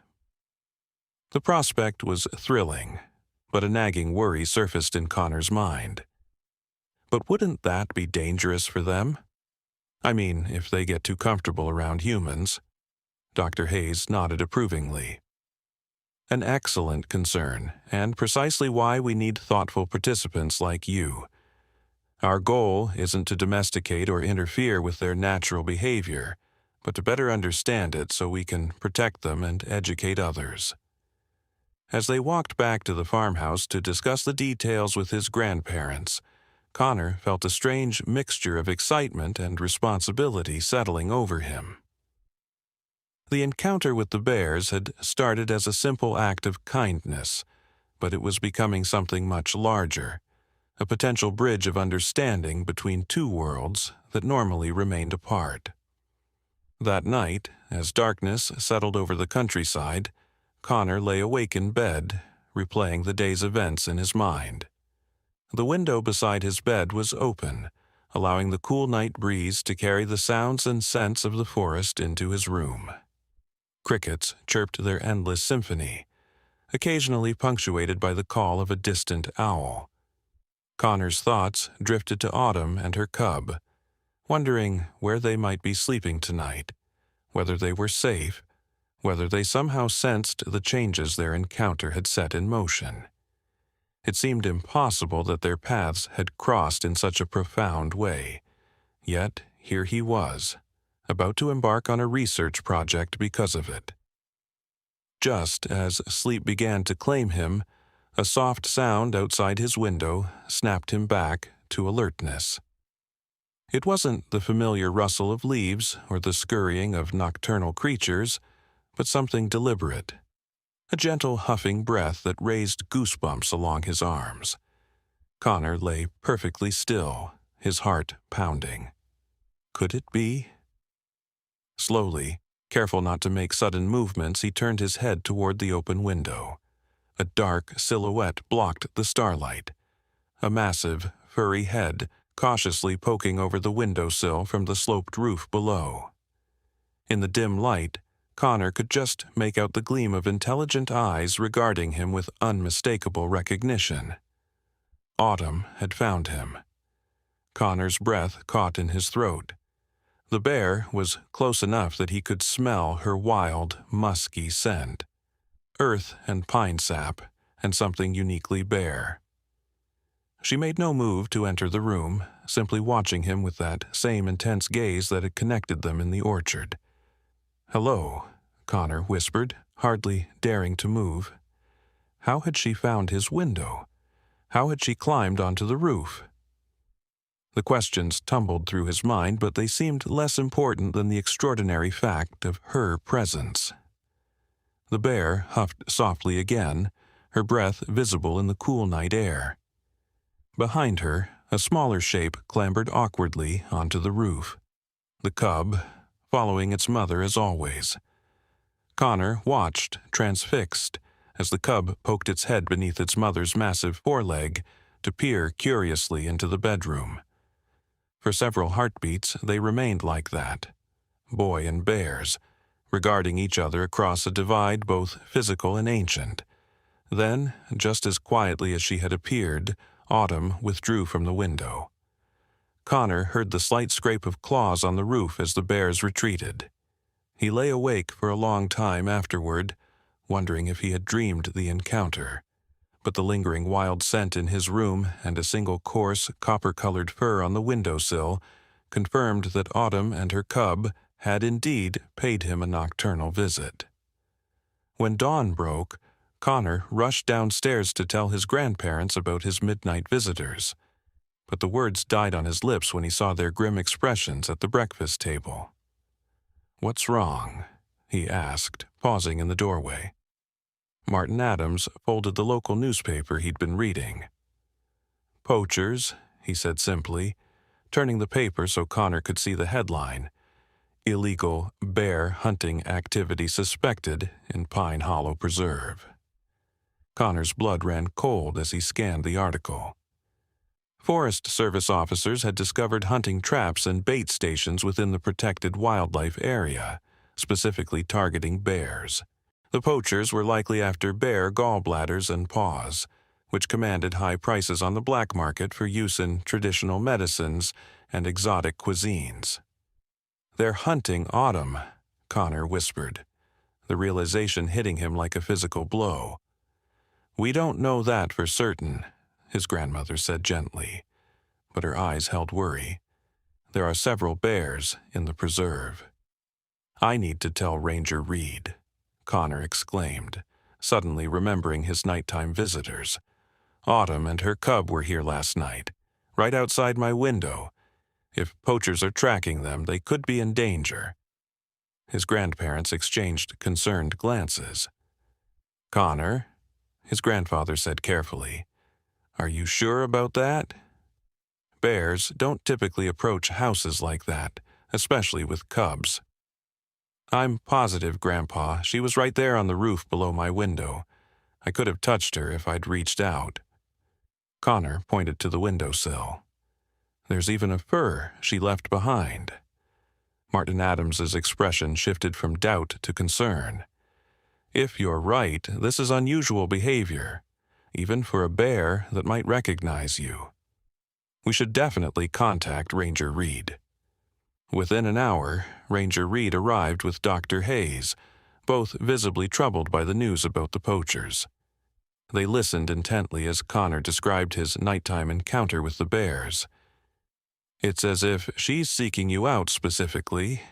The prospect was thrilling, but a nagging worry surfaced in Connor's mind. But wouldn't that be dangerous for them? I mean, if they get too comfortable around humans. Dr. Hayes nodded approvingly. "An excellent concern, and precisely why we need thoughtful participants like you. Our goal isn't to domesticate or interfere with their natural behavior, but to better understand it so we can protect them and educate others." As they walked back to the farmhouse to discuss the details with his grandparents, Connor felt a strange mixture of excitement and responsibility settling over him. The encounter with the bears had started as a simple act of kindness, but it was becoming something much larger, a potential bridge of understanding between two worlds that normally remained apart. That night, as darkness settled over the countryside, Connor lay awake in bed, replaying the day's events in his mind. The window beside his bed was open, allowing the cool night breeze to carry the sounds and scents of the forest into his room. Crickets chirped their endless symphony, occasionally punctuated by the call of a distant owl. Connor's thoughts drifted to Autumn and her cub, wondering where they might be sleeping tonight, whether they were safe, whether they somehow sensed the changes their encounter had set in motion. It seemed impossible that their paths had crossed in such a profound way, yet here he was, about to embark on a research project because of it. Just as sleep began to claim him, a soft sound outside his window snapped him back to alertness. It wasn't the familiar rustle of leaves or the scurrying of nocturnal creatures, but something deliberate, a gentle huffing breath that raised goosebumps along his arms. Connor lay perfectly still, his heart pounding. Could it be? Slowly, careful not to make sudden movements, he turned his head toward the open window. A dark silhouette blocked the starlight, a massive, furry head cautiously poking over the windowsill from the sloped roof below. In the dim light, Connor could just make out the gleam of intelligent eyes regarding him with unmistakable recognition. Autumn had found him. Connor's breath caught in his throat. The bear was close enough that he could smell her wild, musky scent. Earth and pine sap, and something uniquely bare. She made no move to enter the room, simply watching him with that same intense gaze that had connected them in the orchard. "Hello," Connor whispered, hardly daring to move. How had she found his window? How had she climbed onto the roof? The questions tumbled through his mind, but they seemed less important than the extraordinary fact of her presence. The bear huffed softly again, her breath visible in the cool night air. Behind her, a smaller shape clambered awkwardly onto the roof. The cub, following its mother as always. Connor watched, transfixed, as the cub poked its head beneath its mother's massive foreleg to peer curiously into the bedroom. For several heartbeats, they remained like that, boy and bears, regarding each other across a divide both physical and ancient. Then, just as quietly as she had appeared, Autumn withdrew from the window. Connor heard the slight scrape of claws on the roof as the bears retreated. He lay awake for a long time afterward, wondering if he had dreamed the encounter. But the lingering wild scent in his room and a single coarse, copper-colored fur on the windowsill confirmed that Autumn and her cub had indeed paid him a nocturnal visit. When dawn broke, Connor rushed downstairs to tell his grandparents about his midnight visitors, but the words died on his lips when he saw their grim expressions at the breakfast table. "What's wrong?" he asked, pausing in the doorway. Martin Adams folded the local newspaper he'd been reading. "Poachers," he said simply, turning the paper so Connor could see the headline. "Illegal bear hunting activity suspected in Pine Hollow Preserve." Connor's blood ran cold as he scanned the article. Forest Service officers had discovered hunting traps and bait stations within the protected wildlife area, specifically targeting bears. The poachers were likely after bear gallbladders and paws, which commanded high prices on the black market for use in traditional medicines and exotic cuisines. "They're hunting Autumn," Connor whispered, the realization hitting him like a physical blow. "We don't know that for certain," his grandmother said gently, but her eyes held worry. "There are several bears in the preserve." "I need to tell Ranger Reed," Connor exclaimed, suddenly remembering his nighttime visitors. "Autumn and her cub were here last night, right outside my window. If poachers are tracking them, they could be in danger." His grandparents exchanged concerned glances. "Connor," his grandfather said carefully, "are you sure about that? Bears don't typically approach houses like that, especially with cubs." "I'm positive, Grandpa. She was right there on the roof below my window. I could have touched her if I'd reached out." Connor pointed to the windowsill. "There's even a fur she left behind." Martin Adams's expression shifted from doubt to concern. "If you're right, this is unusual behavior, even for a bear that might recognize you. We should definitely contact Ranger Reed." Within an hour, Ranger Reed arrived with Dr. Hayes, both visibly troubled by the news about the poachers. They listened intently as Connor described his nighttime encounter with the bears. "It's as if she's seeking you out specifically,"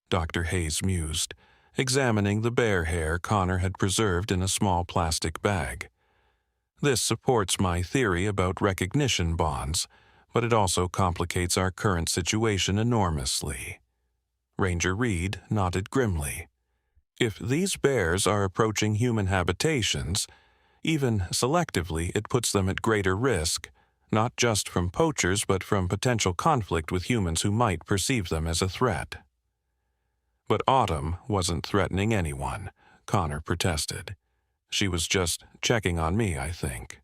Dr. Hayes mused, examining the bear hair Connor had preserved in a small plastic bag. "This supports my theory about recognition bonds, but it also complicates our current situation enormously." Ranger Reed nodded grimly. "If these bears are approaching human habitations, even selectively it puts them at greater risk, not just from poachers but from potential conflict with humans who might perceive them as a threat." "But Autumn wasn't threatening anyone," Connor protested. "She was just checking on me, I think."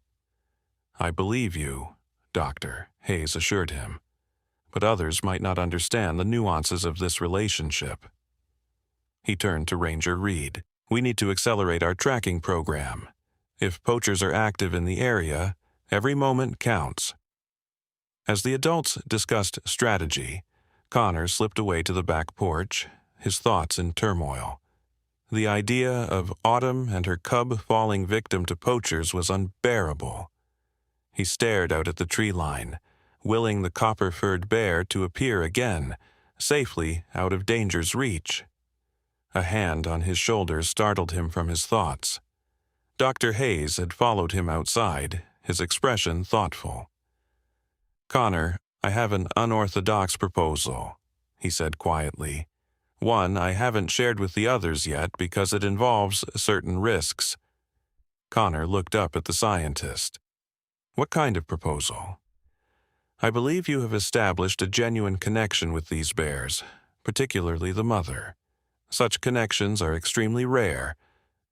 "I believe you, Doctor," Hayes assured him. "But others might not understand the nuances of this relationship." He turned to Ranger Reed. "We need to accelerate our tracking program. If poachers are active in the area, every moment counts." As the adults discussed strategy, Connor slipped away to the back porch, his thoughts in turmoil. The idea of Autumn and her cub falling victim to poachers was unbearable. He stared out at the tree line, willing the copper-furred bear to appear again, safely out of danger's reach. A hand on his shoulder startled him from his thoughts. Dr. Hayes had followed him outside, his expression thoughtful. "Connor, I have an unorthodox proposal," he said quietly. "One I haven't shared with the others yet because it involves certain risks." Connor looked up at the scientist. "What kind of proposal?" "I believe you have established a genuine connection with these bears, particularly the mother. Such connections are extremely rare,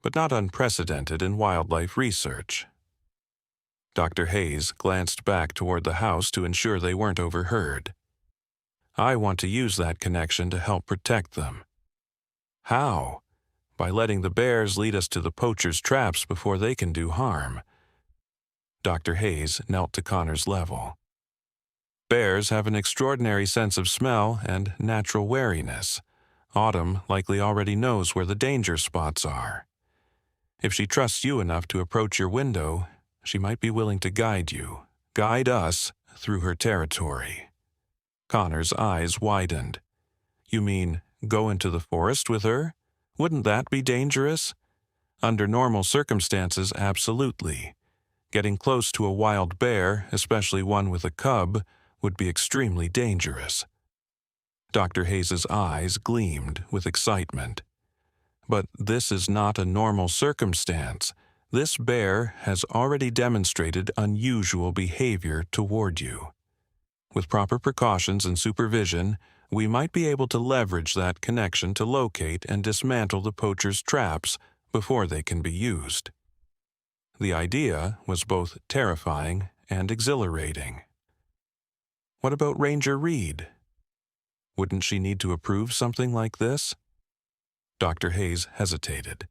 but not unprecedented in wildlife research." Dr. Hayes glanced back toward the house to ensure they weren't overheard. "I want to use that connection to help protect them." "How?" "By letting the bears lead us to the poachers' traps before they can do harm." Dr. Hayes knelt to Connor's level. "Bears have an extraordinary sense of smell and natural wariness. Autumn likely already knows where the danger spots are. If she trusts you enough to approach your window, she might be willing to guide us, through her territory." Connor's eyes widened. "You mean go into the forest with her? Wouldn't that be dangerous?" "Under normal circumstances, absolutely. Getting close to a wild bear, especially one with a cub, would be extremely dangerous." Dr. Hayes's eyes gleamed with excitement. "But this is not a normal circumstance. This bear has already demonstrated unusual behavior toward you. With proper precautions and supervision, we might be able to leverage that connection to locate and dismantle the poachers' traps before they can be used." The idea was both terrifying and exhilarating. "What about Ranger Reed? Wouldn't she need to approve something like this?" Dr. Hayes hesitated.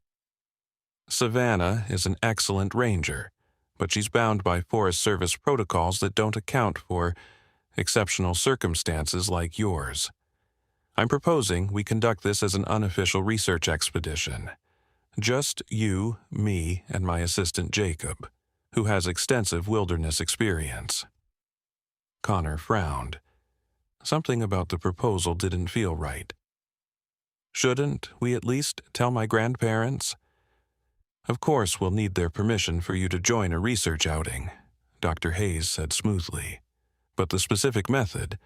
"Savannah is an excellent ranger, but she's bound by Forest Service protocols that don't account for exceptional circumstances like yours. I'm proposing we conduct this as an unofficial research expedition. Just you, me, and my assistant Jacob, who has extensive wilderness experience." Connor frowned. Something about the proposal didn't feel right. "Shouldn't we at least tell my grandparents?" "Of course we'll need their permission for you to join a research outing," Dr. Hayes said smoothly. "But the specific method,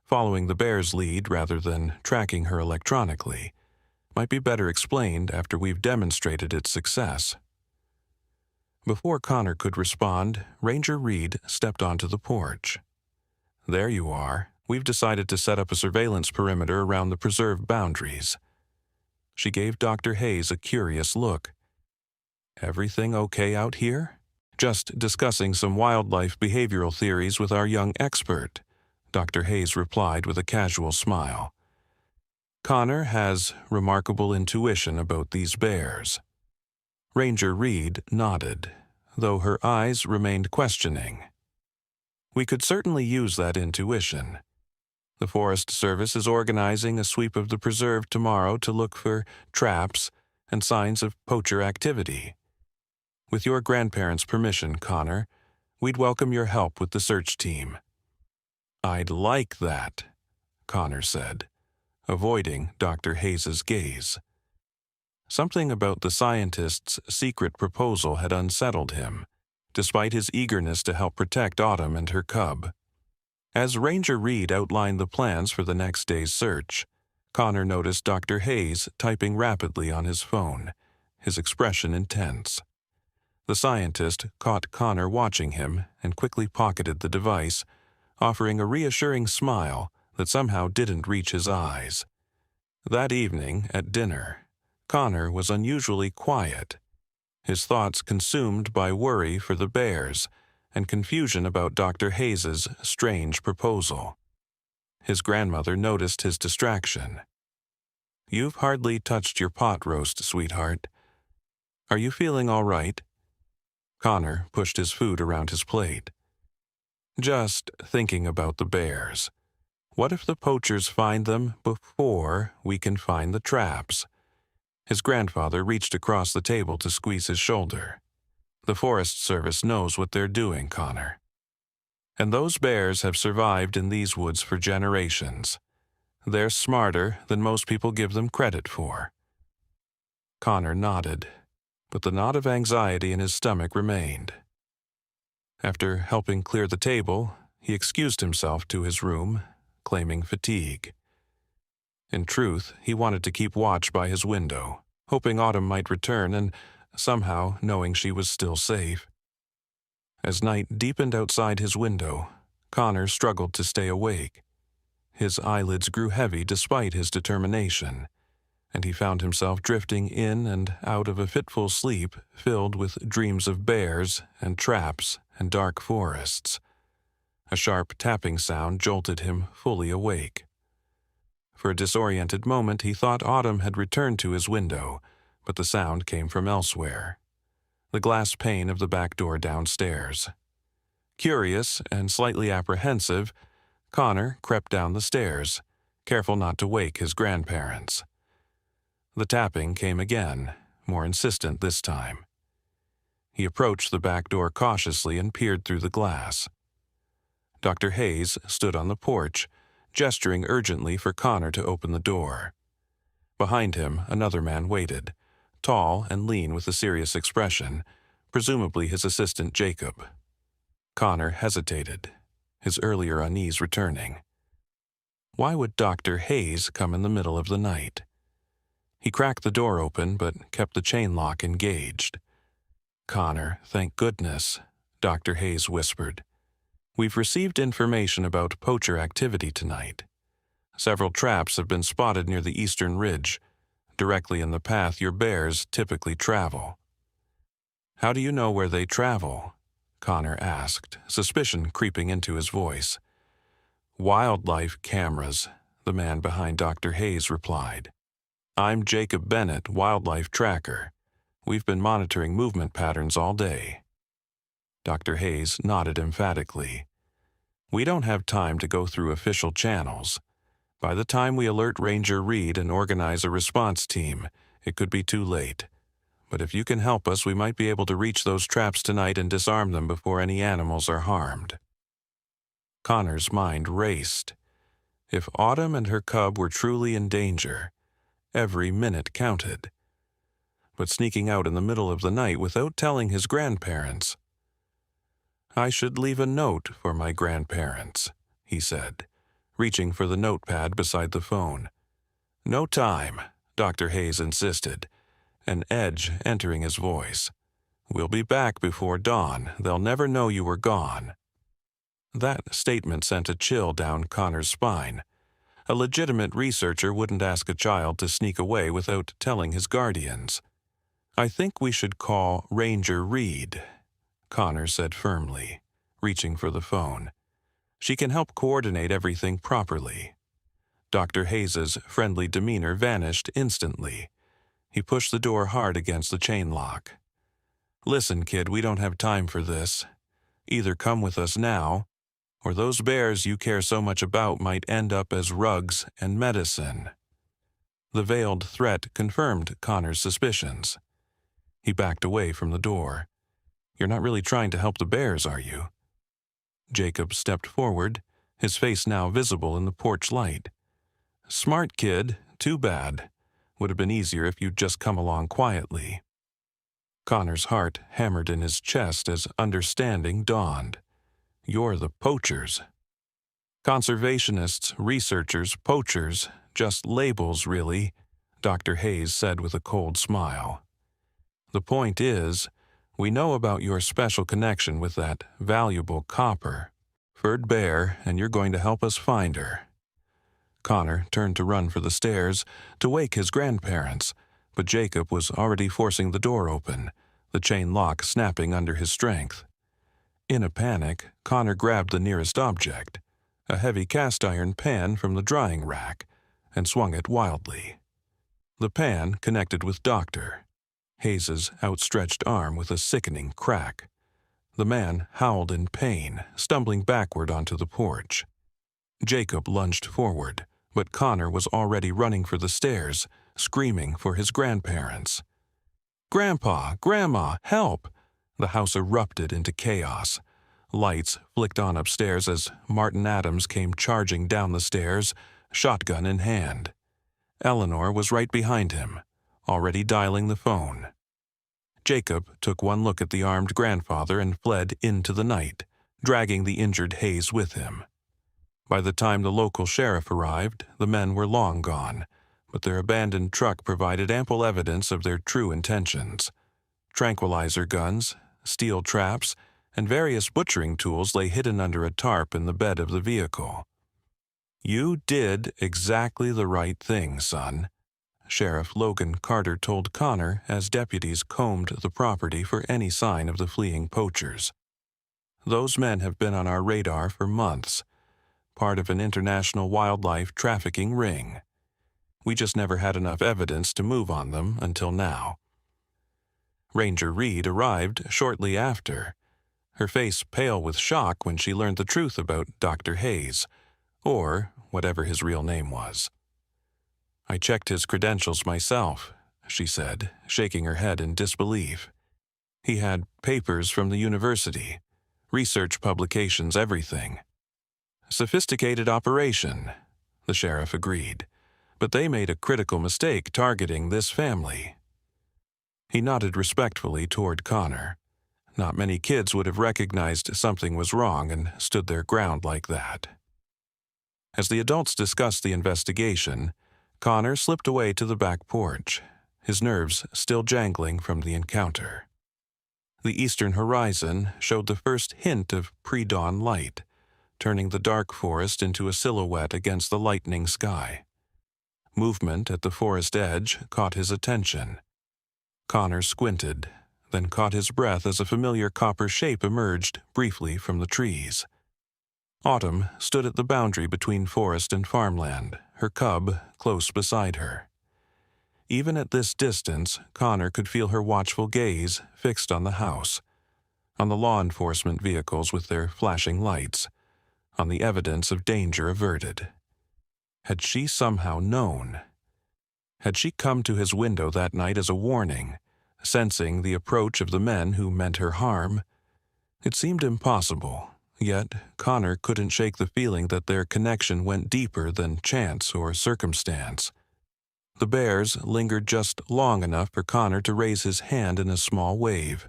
following the bear's lead rather than tracking her electronically, might be better explained after we've demonstrated its success." Before Connor could respond, Ranger Reed stepped onto the porch. "There you are. We've decided to set up a surveillance perimeter around the preserve boundaries." She gave Dr. Hayes a curious look. "Everything okay out here?" "Just discussing some wildlife behavioral theories with our young expert," Dr. Hayes replied with a casual smile. "Connor has remarkable intuition about these bears." Ranger Reed nodded, though her eyes remained questioning. "We could certainly use that intuition. The Forest Service is organizing a sweep of the preserve tomorrow to look for traps and signs of poacher activity. With your grandparents' permission, Connor, we'd welcome your help with the search team." "I'd like that," Connor said, avoiding Dr. Hayes's gaze. Something about the scientist's secret proposal had unsettled him, despite his eagerness to help protect Autumn and her cub. As Ranger Reed outlined the plans for the next day's search, Connor noticed Dr. Hayes typing rapidly on his phone, his expression intense. The scientist caught Connor watching him and quickly pocketed the device, offering a reassuring smile that somehow didn't reach his eyes. That evening, at dinner, Connor was unusually quiet, his thoughts consumed by worry for the bears and confusion about Dr. Hayes's strange proposal. His grandmother noticed his distraction. "You've hardly touched your pot roast, sweetheart. Are you feeling all right?" Connor pushed his food around his plate. "Just thinking about the bears. What if the poachers find them before we can find the traps?" His grandfather reached across the table to squeeze his shoulder. "The Forest Service knows what they're doing, Connor. And those bears have survived in these woods for generations. They're smarter than most people give them credit for." Connor nodded. but the knot of anxiety in his stomach remained. After helping clear the table, he excused himself to his room, claiming fatigue. In truth, he wanted to keep watch by his window, hoping Autumn might return and, somehow, knowing she was still safe. As night deepened outside his window, Connor struggled to stay awake. His eyelids grew heavy despite his determination, and he found himself drifting in and out of a fitful sleep filled with dreams of bears and traps and dark forests. A sharp tapping sound jolted him fully awake. For a disoriented moment he thought Autumn had returned to his window, but the sound came from elsewhere. The glass pane of the back door downstairs. Curious and slightly apprehensive, Connor crept down the stairs, careful not to wake his grandparents. The tapping came again, more insistent this time. He approached the back door cautiously and peered through the glass. Dr. Hayes stood on the porch, gesturing urgently for Connor to open the door. Behind him, another man waited, tall and lean with a serious expression, presumably his assistant Jacob. Connor hesitated, his earlier unease returning. Why would Dr. Hayes come in the middle of the night? He cracked the door open but kept the chain lock engaged. "Connor, thank goodness," Dr. Hayes whispered. "We've received information about poacher activity tonight. Several traps have been spotted near the eastern ridge, directly in the path your bears typically travel." "How do you know where they travel?" Connor asked, suspicion creeping into his voice. "Wildlife cameras," the man behind Dr. Hayes replied. "I'm Jacob Bennett, wildlife tracker. We've been monitoring movement patterns all day." Dr. Hayes nodded emphatically. "We don't have time to go through official channels. By the time we alert Ranger Reed and organize a response team, it could be too late. But if you can help us, we might be able to reach those traps tonight and disarm them before any animals are harmed." Connor's mind raced. If Autumn and her cub were truly in danger, every minute counted. But sneaking out in the middle of the night without telling his grandparents— "I should leave a note for my grandparents," he said, reaching for the notepad beside the phone. "No time," Dr. Hayes insisted, an edge entering his voice. "We'll be back before dawn. They'll never know you were gone." That statement sent a chill down Connor's spine. A legitimate researcher wouldn't ask a child to sneak away without telling his guardians. "I think we should call Ranger Reed," Connor said firmly, reaching for the phone. "She can help coordinate everything properly." Dr. Hayes's friendly demeanor vanished instantly. He pushed the door hard against the chain lock. "Listen, kid, we don't have time for this. Either come with us now, or those bears you care so much about might end up as rugs and medicine." The veiled threat confirmed Connor's suspicions. He backed away from the door. "You're not really trying to help the bears, are you?" Jacob stepped forward, his face now visible in the porch light. "Smart kid, too bad. Would have been easier if you'd just come along quietly." Connor's heart hammered in his chest as understanding dawned. "You're the poachers." "Conservationists, researchers, poachers, just labels, really," Dr. Hayes said with a cold smile. "The point is, we know about your special connection with that valuable copper, furred bear, and you're going to help us find her." Connor turned to run for the stairs to wake his grandparents, but Jacob was already forcing the door open, the chain lock snapping under his strength. In a panic, Connor grabbed the nearest object, a heavy cast-iron pan from the drying rack, and swung it wildly. The pan connected with Dr. Hayes's outstretched arm with a sickening crack. The man howled in pain, stumbling backward onto the porch. Jacob lunged forward, but Connor was already running for the stairs, screaming for his grandparents. "Grandpa! Grandma! Help!" The house erupted into chaos. Lights flicked on upstairs as Martin Adams came charging down the stairs, shotgun in hand. Eleanor was right behind him, already dialing the phone. Jacob took one look at the armed grandfather and fled into the night, dragging the injured Hayes with him. By the time the local sheriff arrived, the men were long gone, but their abandoned truck provided ample evidence of their true intentions. Tranquilizer guns, steel traps, and various butchering tools lay hidden under a tarp in the bed of the vehicle. "You did exactly the right thing, son," Sheriff Logan Carter told Connor as deputies combed the property for any sign of the fleeing poachers. "Those men have been on our radar for months, part of an international wildlife trafficking ring. We just never had enough evidence to move on them until now." Ranger Reed arrived shortly after, her face pale with shock when she learned the truth about Dr. Hayes, or whatever his real name was. "I checked his credentials myself," she said, shaking her head in disbelief. "He had papers from the university, research publications, everything." "Sophisticated operation," the sheriff agreed, "but they made a critical mistake targeting this family." He nodded respectfully toward Connor. Not many kids would have recognized something was wrong and stood their ground like that. As the adults discussed the investigation, Connor slipped away to the back porch, his nerves still jangling from the encounter. The eastern horizon showed the first hint of pre-dawn light, turning the dark forest into a silhouette against the lightening sky. Movement at the forest edge caught his attention. Connor squinted, then caught his breath as a familiar copper shape emerged briefly from the trees. Autumn stood at the boundary between forest and farmland, her cub close beside her. Even at this distance, Connor could feel her watchful gaze fixed on the house, on the law enforcement vehicles with their flashing lights, on the evidence of danger averted. Had she somehow known? Had she come to his window that night as a warning, sensing the approach of the men who meant her harm? It seemed impossible, yet Connor couldn't shake the feeling that their connection went deeper than chance or circumstance. The bears lingered just long enough for Connor to raise his hand in a small wave.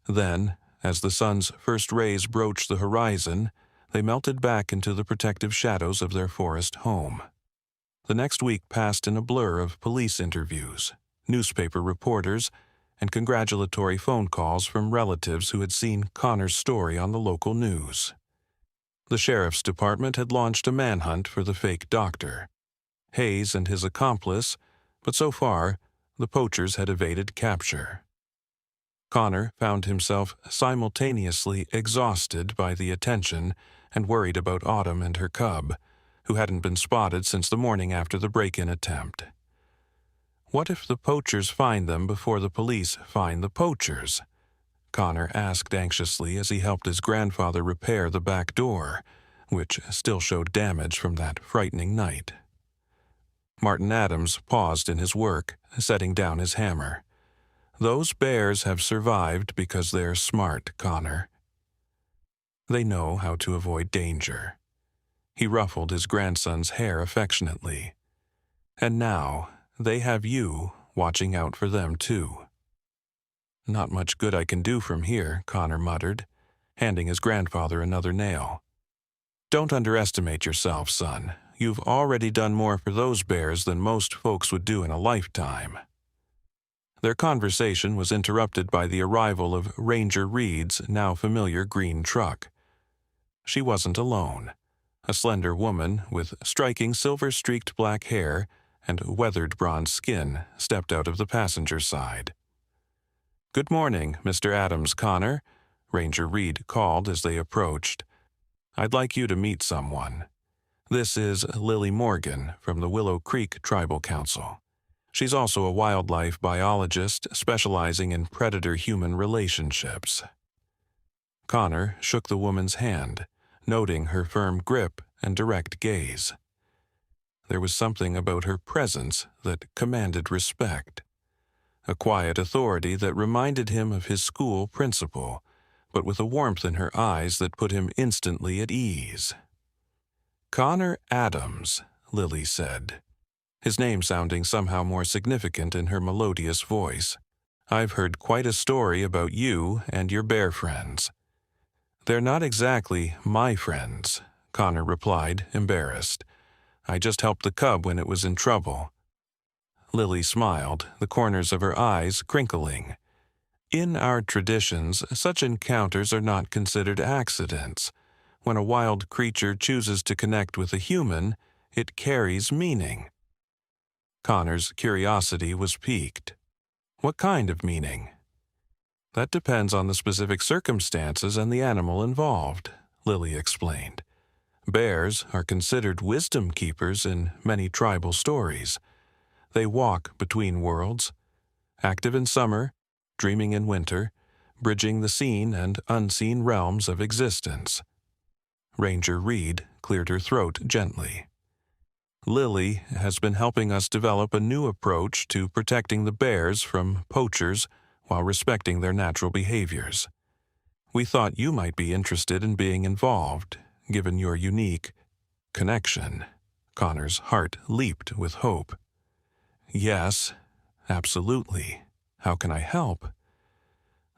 Then, as the sun's first rays broached the horizon, they melted back into the protective shadows of their forest home. The next week passed in a blur of police interviews, newspaper reporters, and congratulatory phone calls from relatives who had seen Connor's story on the local news. The sheriff's department had launched a manhunt for the fake doctor, Hayes and his accomplice, but so far, the poachers had evaded capture. Connor found himself simultaneously exhausted by the attention and worried about Autumn and her cub, who hadn't been spotted since the morning after the break-in attempt. What if the poachers find them before the police find the poachers? Connor asked anxiously as he helped his grandfather repair the back door, which still showed damage from that frightening night. Martin Adams paused in his work, setting down his hammer. "Those bears have survived because they're smart, Connor. They know how to avoid danger." He ruffled his grandson's hair affectionately. "And now, they have you watching out for them, too." "Not much good I can do from here," Connor muttered, handing his grandfather another nail. "Don't underestimate yourself, son. You've already done more for those bears than most folks would do in a lifetime." Their conversation was interrupted by the arrival of Ranger Reed's now familiar green truck. She wasn't alone. A slender woman with striking silver-streaked black hair and weathered bronze skin stepped out of the passenger side. "Good morning, Mr. Adams, Connor," Ranger Reed called as they approached. "I'd like you to meet someone. This is Lily Morgan from the Willow Creek Tribal Council. She's also a wildlife biologist specializing in predator-human relationships." Connor shook the woman's hand, noting her firm grip and direct gaze. There was something about her presence that commanded respect, a quiet authority that reminded him of his school principal, but with a warmth in her eyes that put him instantly at ease. "Connor Adams," Lily said, his name sounding somehow more significant in her melodious voice. I've heard quite a story about you and your bear friends." "They're not exactly my friends," Connor replied, embarrassed. "I just helped the cub when it was in trouble." Lily smiled, the corners of her eyes crinkling. "In our traditions, such encounters are not considered accidents. When a wild creature chooses to connect with a human, it carries meaning." Connor's curiosity was piqued. "What kind of meaning?" "That depends on the specific circumstances and the animal involved," Lily explained. "Bears are considered wisdom keepers in many tribal stories. They walk between worlds, active in summer, dreaming in winter, bridging the seen and unseen realms of existence." Ranger Reed cleared her throat gently. "Lily has been helping us develop a new approach to protecting the bears from poachers while respecting their natural behaviors. We thought you might be interested in being involved, given your unique connection." Connor's heart leaped with hope. "Yes, absolutely. How can I help?"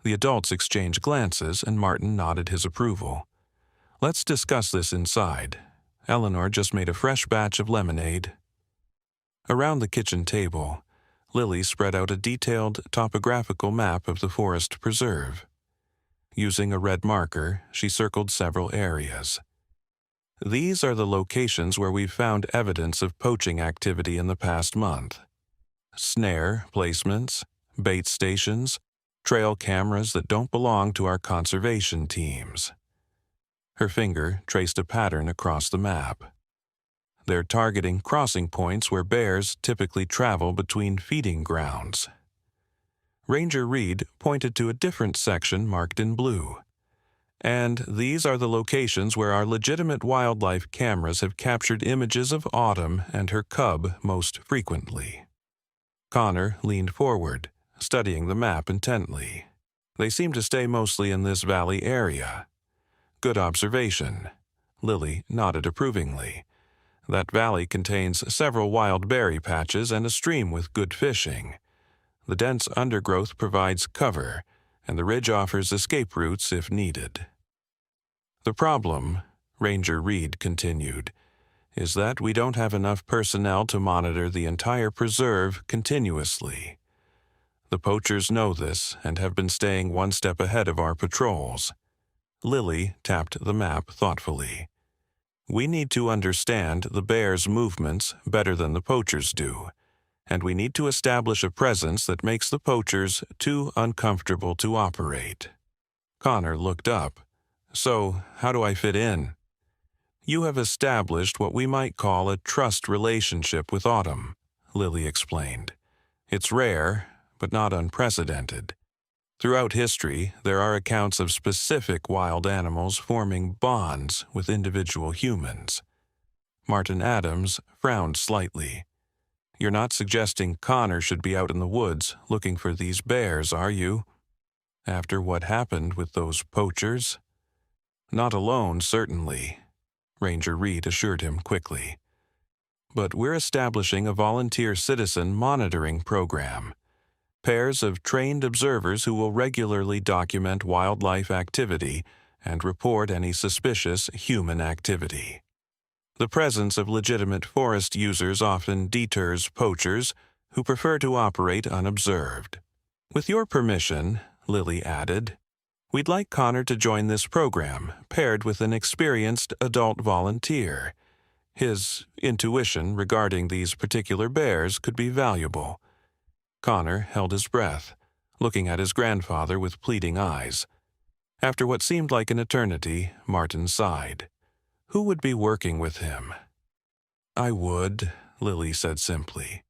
The adults exchanged glances, and Martin nodded his approval. "Let's discuss this inside. Eleanor just made a fresh batch of lemonade." Around the kitchen table, Lily spread out a detailed topographical map of the forest preserve. Using a red marker, she circled several areas. "These are the locations where we've found evidence of poaching activity in the past month. Snare placements, bait stations, trail cameras that don't belong to our conservation teams." Her finger traced a pattern across the map. "They're targeting crossing points where bears typically travel between feeding grounds." Ranger Reed pointed to a different section marked in blue. "And these are the locations where our legitimate wildlife cameras have captured images of Autumn and her cub most frequently." Connor leaned forward, studying the map intently. "They seem to stay mostly in this valley area." "Good observation." Lily nodded approvingly. "That valley contains several wild berry patches and a stream with good fishing. The dense undergrowth provides cover, and the ridge offers escape routes if needed." "The problem," Ranger Reed continued, "is that we don't have enough personnel to monitor the entire preserve continuously. The poachers know this and have been staying one step ahead of our patrols." Lily tapped the map thoughtfully. "We need to understand the bears' movements better than the poachers do, and we need to establish a presence that makes the poachers too uncomfortable to operate." Connor looked up. "So, how do I fit in?" "You have established what we might call a trust relationship with Autumn," Lily explained. "It's rare, but not unprecedented. Throughout history, there are accounts of specific wild animals forming bonds with individual humans." Martin Adams frowned slightly. "You're not suggesting Connor should be out in the woods looking for these bears, are you? After what happened with those poachers?" "Not alone, certainly," Ranger Reed assured him quickly. "But we're establishing a volunteer citizen monitoring program. Pairs of trained observers who will regularly document wildlife activity and report any suspicious human activity. The presence of legitimate forest users often deters poachers who prefer to operate unobserved. With your permission," Lily added, "we'd like Connor to join this program, paired with an experienced adult volunteer. His intuition regarding these particular bears could be valuable." Connor held his breath, looking at his grandfather with pleading eyes. After what seemed like an eternity, Martin sighed. Who would be working with him? "I would," Lily said simply.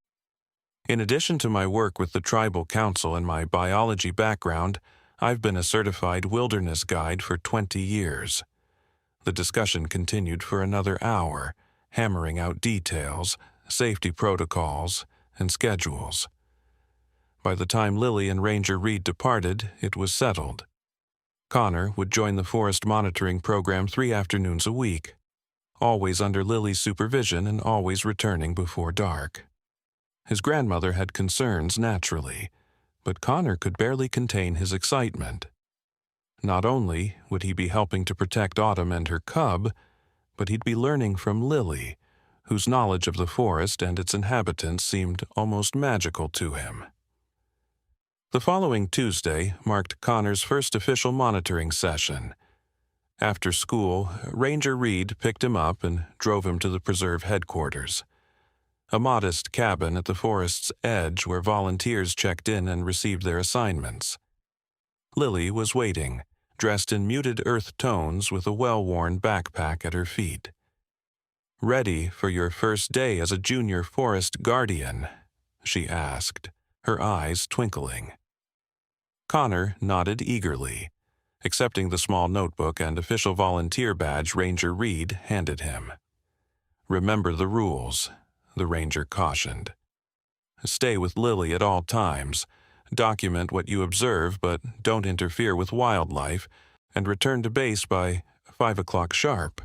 "In addition to my work with the Tribal Council and my biology background, I've been a certified wilderness guide for 20 years. The discussion continued for another hour, hammering out details, safety protocols, and schedules. By the time Lily and Ranger Reed departed, it was settled. Connor would join the forest monitoring program 3 afternoons a week, always under Lily's supervision and always returning before dark. His grandmother had concerns naturally, but Connor could barely contain his excitement. Not only would he be helping to protect Autumn and her cub, but he'd be learning from Lily, whose knowledge of the forest and its inhabitants seemed almost magical to him. The following Tuesday marked Connor's first official monitoring session. After school, Ranger Reed picked him up and drove him to the preserve headquarters, a modest cabin at the forest's edge where volunteers checked in and received their assignments. Lily was waiting, dressed in muted earth tones with a well-worn backpack at her feet. "Ready for your first day as a junior forest guardian?" she asked, her eyes twinkling. Connor nodded eagerly, accepting the small notebook and official volunteer badge Ranger Reed handed him. "Remember the rules," the ranger cautioned. "Stay with Lily at all times, document what you observe but don't interfere with wildlife, and return to base by 5 o'clock sharp."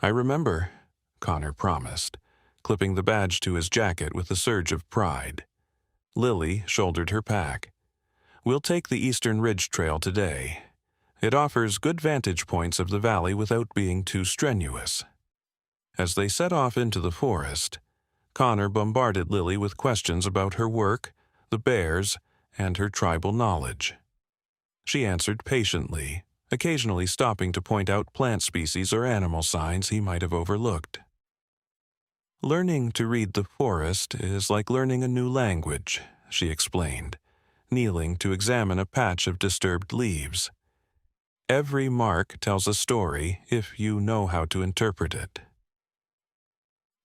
"I remember," Connor promised, clipping the badge to his jacket with a surge of pride. Lily shouldered her pack. "We'll take the Eastern Ridge Trail today. It offers good vantage points of the valley without being too strenuous." As they set off into the forest, Connor bombarded Lily with questions about her work, the bears, and her tribal knowledge. She answered patiently, occasionally stopping to point out plant species or animal signs he might have overlooked. "Learning to read the forest is like learning a new language," she explained, kneeling to examine a patch of disturbed leaves. "Every mark tells a story if you know how to interpret it."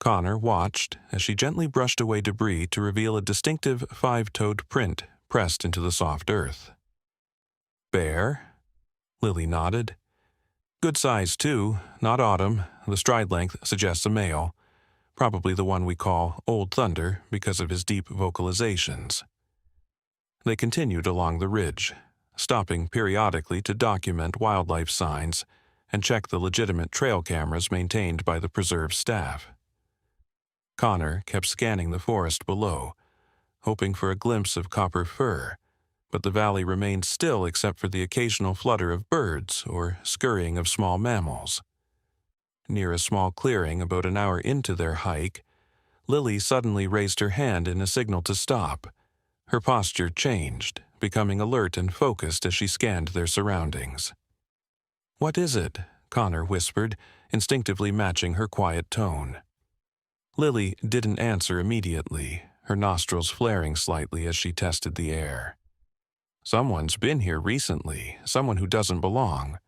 Connor watched as she gently brushed away debris to reveal a distinctive 5-toed print pressed into the soft earth. "Bear?" Lily nodded. "Good size, too, not Autumn. The stride length suggests a male, probably the one we call Old Thunder because of his deep vocalizations." They continued along the ridge, stopping periodically to document wildlife signs and check the legitimate trail cameras maintained by the preserve staff. Connor kept scanning the forest below, hoping for a glimpse of copper fir, but the valley remained still except for the occasional flutter of birds or scurrying of small mammals. Near a small clearing about an hour into their hike, Lily suddenly raised her hand in a signal to stop. Her posture changed, becoming alert and focused as she scanned their surroundings. "What is it?" Connor whispered, instinctively matching her quiet tone. Lily didn't answer immediately, her nostrils flaring slightly as she tested the air. "Someone's been here recently, someone who doesn't belong."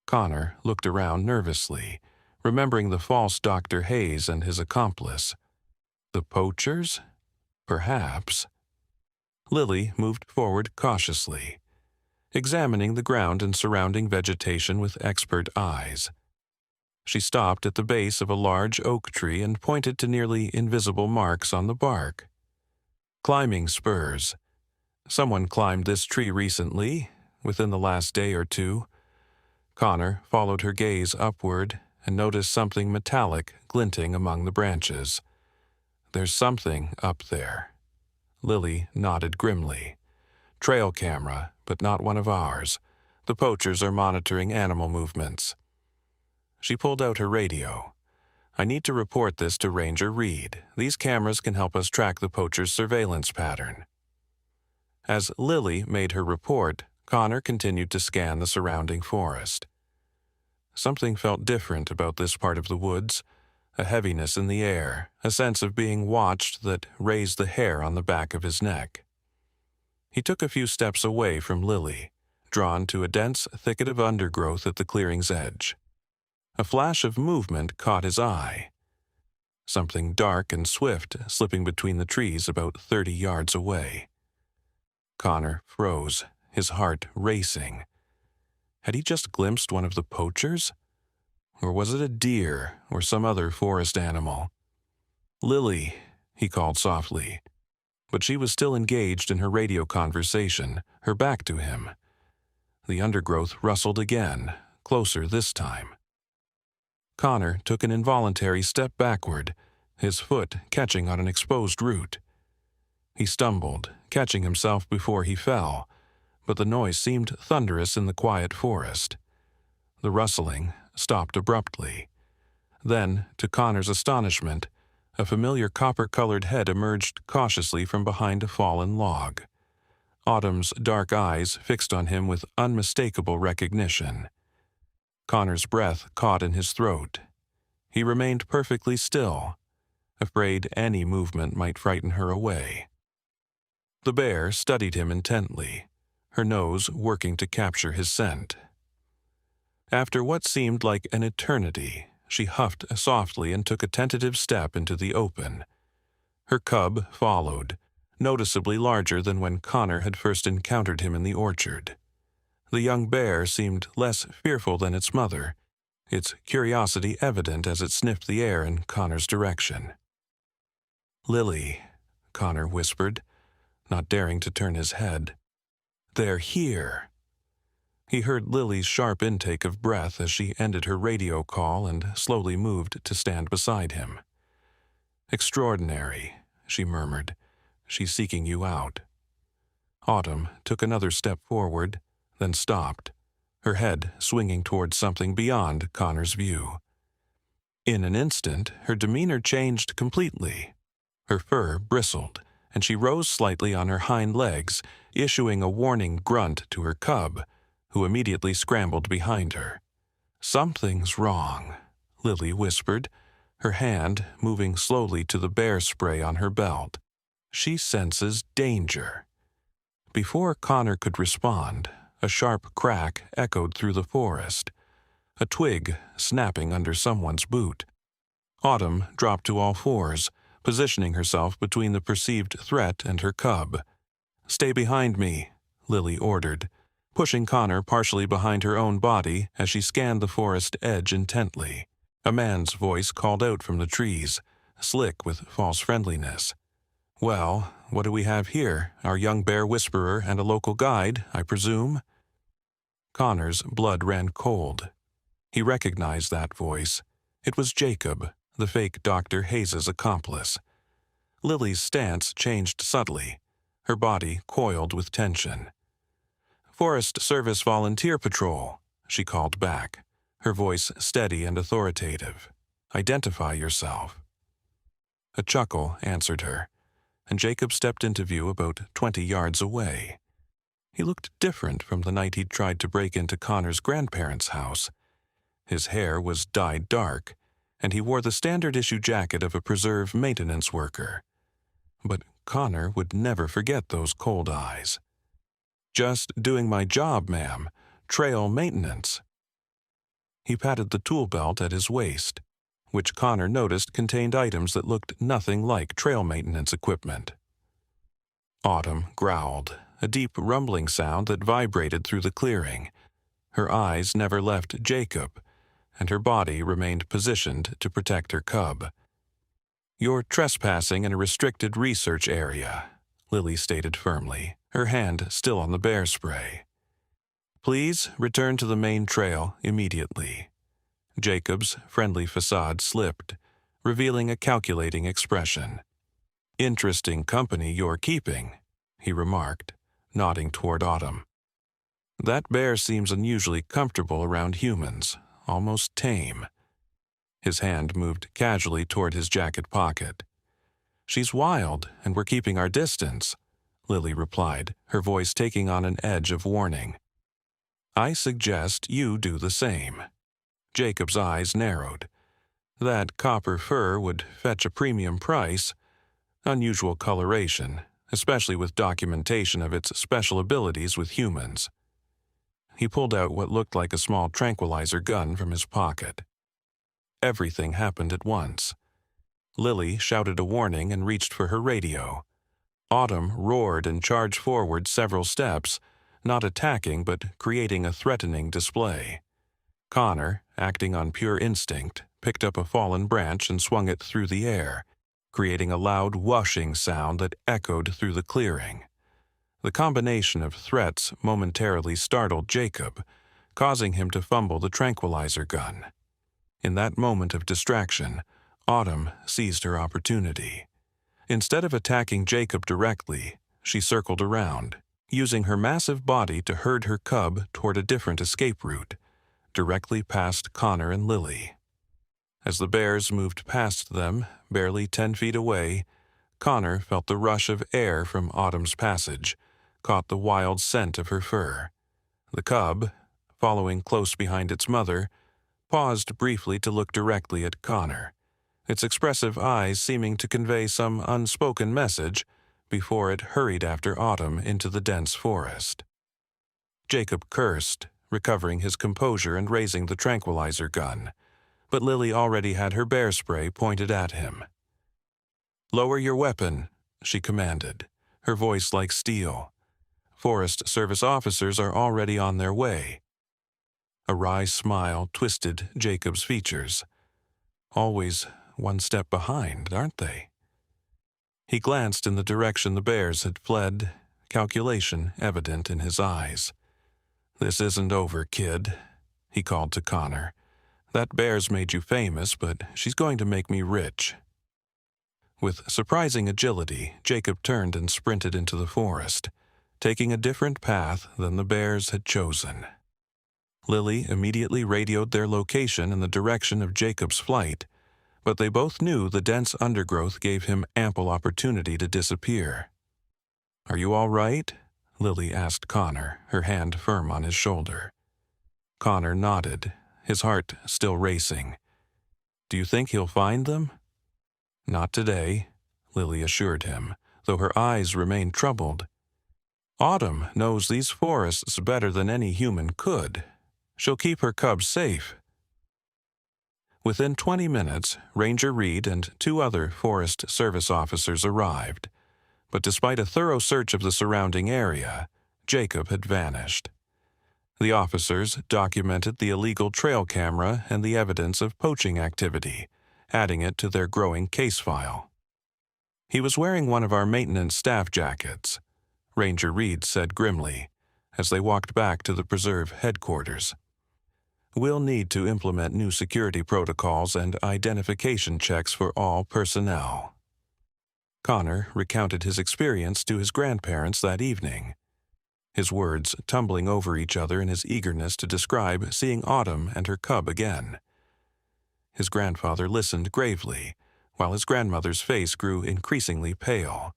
Connor looked around nervously, remembering the false Dr. Hayes and his accomplice. The poachers? Perhaps. Lily moved forward cautiously, examining the ground and surrounding vegetation with expert eyes. She stopped at the base of a large oak tree and pointed to nearly invisible marks on the bark. "Climbing spurs. Someone climbed this tree recently, within the last day or two." Connor followed her gaze upward and noticed something metallic glinting among the branches. "There's something up there." Lily nodded grimly. "Trail camera, but not one of ours. The poachers are monitoring animal movements." She pulled out her radio. "I need to report this to Ranger Reed. These cameras can help us track the poachers' surveillance pattern." As Lily made her report, Connor continued to scan the surrounding forest. Something felt different about this part of the woods, a heaviness in the air, a sense of being watched that raised the hair on the back of his neck. He took a few steps away from Lily, drawn to a dense thicket of undergrowth at the clearing's edge. A flash of movement caught his eye. Something dark and swift slipping between the trees about 30 yards away. Connor froze, his heart racing. Had he just glimpsed one of the poachers? Or was it a deer or some other forest animal? "Lily," he called softly. But she was still engaged in her radio conversation, her back to him. The undergrowth rustled again, closer this time. Connor took an involuntary step backward, his foot catching on an exposed root. He stumbled, catching himself before he fell, but the noise seemed thunderous in the quiet forest. The rustling stopped abruptly. Then, to Connor's astonishment, a familiar copper-colored head emerged cautiously from behind a fallen log. Autumn's dark eyes fixed on him with unmistakable recognition. Connor's breath caught in his throat. He remained perfectly still, afraid any movement might frighten her away. The bear studied him intently, her nose working to capture his scent. After what seemed like an eternity, she huffed softly and took a tentative step into the open. Her cub followed, noticeably larger than when Connor had first encountered him in the orchard. The young bear seemed less fearful than its mother, its curiosity evident as it sniffed the air in Connor's direction. "Lily," Connor whispered, not daring to turn his head. "They're here." He heard Lily's sharp intake of breath as she ended her radio call and slowly moved to stand beside him. "Extraordinary," she murmured. "She's seeking you out." Autumn took another step forward, then stopped, her head swinging towards something beyond Connor's view. In an instant, her demeanor changed completely. Her fur bristled, and she rose slightly on her hind legs, issuing a warning grunt to her cub, who immediately scrambled behind her. "Something's wrong," Lily whispered, her hand moving slowly to the bear spray on her belt. "She senses danger." Before Connor could respond, a sharp crack echoed through the forest, a twig snapping under someone's boot. Autumn dropped to all fours, positioning herself between the perceived threat and her cub. "Stay behind me," Lily ordered, pushing Connor partially behind her own body as she scanned the forest edge intently. A man's voice called out from the trees, slick with false friendliness. "Well, what do we have here? Our young bear whisperer and a local guide, I presume?" Connor's blood ran cold. He recognized that voice. It was Jacob, the fake Dr. Hayes' accomplice. Lily's stance changed subtly, her body coiled with tension. "Forest Service Volunteer Patrol," she called back, her voice steady and authoritative. "Identify yourself." A chuckle answered her, and Jacob stepped into view about 20 yards away. He looked different from the night he'd tried to break into Connor's grandparents' house. His hair was dyed dark, and he wore the standard-issue jacket of a preserve maintenance worker. But Connor would never forget those cold eyes. "Just doing my job, ma'am. Trail maintenance." He patted the tool belt at his waist, which Connor noticed contained items that looked nothing like trail maintenance equipment. Autumn growled, a deep rumbling sound that vibrated through the clearing. Her eyes never left Jacob, and her body remained positioned to protect her cub. "You're trespassing in a restricted research area," Lily stated firmly, her hand still on the bear spray. "Please return to the main trail immediately." Jacob's friendly facade slipped, revealing a calculating expression. "Interesting company you're keeping," he remarked, nodding toward Autumn. "That bear seems unusually comfortable around humans, almost tame." His hand moved casually toward his jacket pocket. "She's wild, and we're keeping our distance," Lily replied, her voice taking on an edge of warning. "I suggest you do the same." Jacob's eyes narrowed. That copper fur would fetch a premium price. Unusual coloration, especially with documentation of its special abilities with humans. He pulled out what looked like a small tranquilizer gun from his pocket. Everything happened at once. Lily shouted a warning and reached for her radio. Autumn roared and charged forward several steps, not attacking but creating a threatening display. Connor, acting on pure instinct, picked up a fallen branch and swung it through the air, creating a loud whooshing sound that echoed through the clearing. The combination of threats momentarily startled Jacob, causing him to fumble the tranquilizer gun. In that moment of distraction, Autumn seized her opportunity. Instead of attacking Jacob directly, she circled around, using her massive body to herd her cub toward a different escape route, directly past Connor and Lily. As the bears moved past them, barely 10 feet away, Connor felt the rush of air from Autumn's passage, caught the wild scent of her fur. The cub, following close behind its mother, paused briefly to look directly at Connor, its expressive eyes seeming to convey some unspoken message before it hurried after Autumn into the dense forest. Jacob cursed, recovering his composure and raising the tranquilizer gun, but Lily already had her bear spray pointed at him. "Lower your weapon," she commanded, her voice like steel. "Forest Service officers are already on their way." A wry smile twisted Jacob's features. Always one step behind, aren't they? He glanced in the direction the bears had fled, calculation evident in his eyes. "This isn't over, kid," he called to Connor. "That bear's made you famous, but she's going to make me rich." With surprising agility, Jacob turned and sprinted into the forest, taking a different path than the bears had chosen. Lily immediately radioed their location in the direction of Jacob's flight, but they both knew the dense undergrowth gave him ample opportunity to disappear. "Are you all right?" Lily asked Connor, her hand firm on his shoulder. Connor nodded, his heart still racing. "Do you think he'll find them?" "Not today," Lily assured him, though her eyes remained troubled. "Autumn knows these forests better than any human could. She'll keep her cubs safe." Within 20 minutes, Ranger Reed and 2 other Forest Service officers arrived, but despite a thorough search of the surrounding area, Jacob had vanished. The officers documented the illegal trail camera and the evidence of poaching activity, adding it to their growing case file. "He was wearing one of our maintenance staff jackets," Ranger Reed said grimly, as they walked back to the preserve headquarters. "We'll need to implement new security protocols and identification checks for all personnel." Connor recounted his experience to his grandparents that evening, his words tumbling over each other in his eagerness to describe seeing Autumn and her cub again. His grandfather listened gravely, while his grandmother's face grew increasingly pale.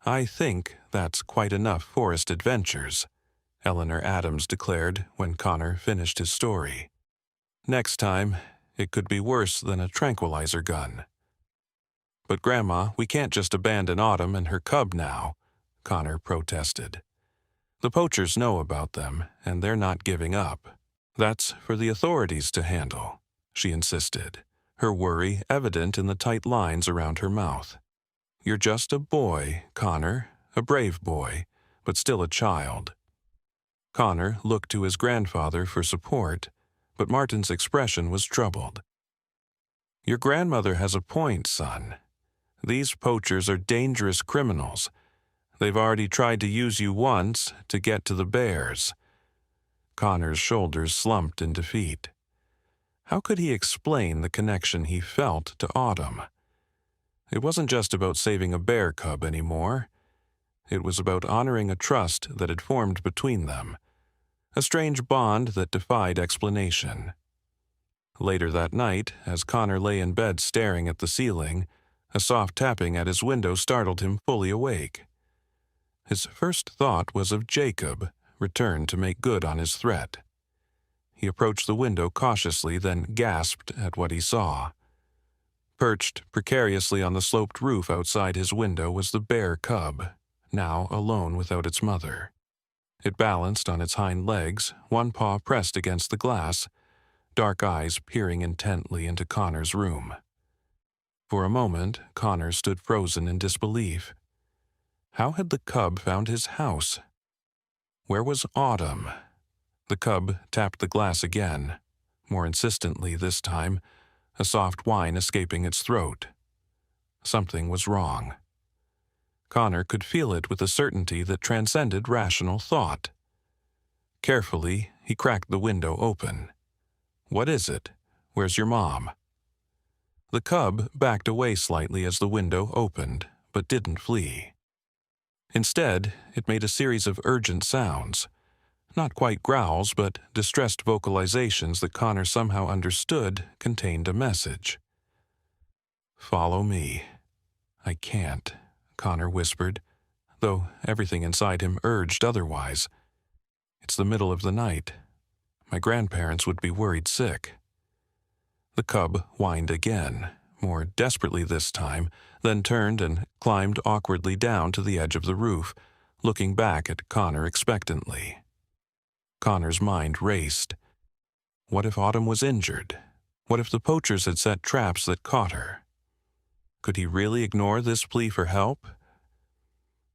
"I think that's quite enough forest adventures," Eleanor Adams declared when Connor finished his story. "Next time, it could be worse than a tranquilizer gun." "But Grandma, we can't just abandon Autumn and her cub now," Connor protested. "The poachers know about them, and they're not giving up. That's for the authorities to handle," she insisted, her worry evident in the tight lines around her mouth. "You're just a boy, Connor, a brave boy, but still a child." Connor looked to his grandfather for support, but Martin's expression was troubled. "Your grandmother has a point, son. These poachers are dangerous criminals. They've already tried to use you once to get to the bears." Connor's shoulders slumped in defeat. How could he explain the connection he felt to Autumn? It wasn't just about saving a bear cub anymore. It was about honoring a trust that had formed between them, a strange bond that defied explanation. Later that night, as Connor lay in bed staring at the ceiling, a soft tapping at his window startled him fully awake. His first thought was of Jacob, returned to make good on his threat. He approached the window cautiously, then gasped at what he saw. Perched precariously on the sloped roof outside his window was the bear cub, now alone without its mother. It balanced on its hind legs, one paw pressed against the glass, dark eyes peering intently into Connor's room. For a moment, Connor stood frozen in disbelief. How had the cub found his house? Where was Autumn? The cub tapped the glass again, more insistently this time, a soft whine escaping its throat. Something was wrong. Connor could feel it with a certainty that transcended rational thought. Carefully, he cracked the window open. "What is it? Where's your mom?" The cub backed away slightly as the window opened, but didn't flee. Instead, it made a series of urgent sounds. Not quite growls, but distressed vocalizations that Connor somehow understood contained a message. "Follow me." "I can't," Connor whispered, though everything inside him urged otherwise. "It's the middle of the night. My grandparents would be worried sick." The cub whined again, more desperately this time, then turned and climbed awkwardly down to the edge of the roof, looking back at Connor expectantly. Connor's mind raced. What if Autumn was injured? What if the poachers had set traps that caught her? Could he really ignore this plea for help?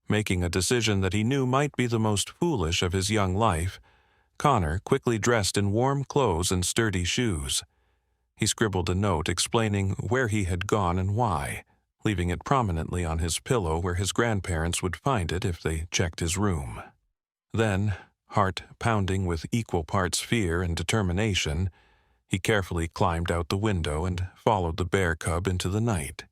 Making a decision that he knew might be the most foolish of his young life, Connor quickly dressed in warm clothes and sturdy shoes. He scribbled a note explaining where he had gone and why, leaving it prominently on his pillow where his grandparents would find it if they checked his room. Then, heart pounding with equal parts fear and determination, he carefully climbed out the window and followed the bear cub into the night.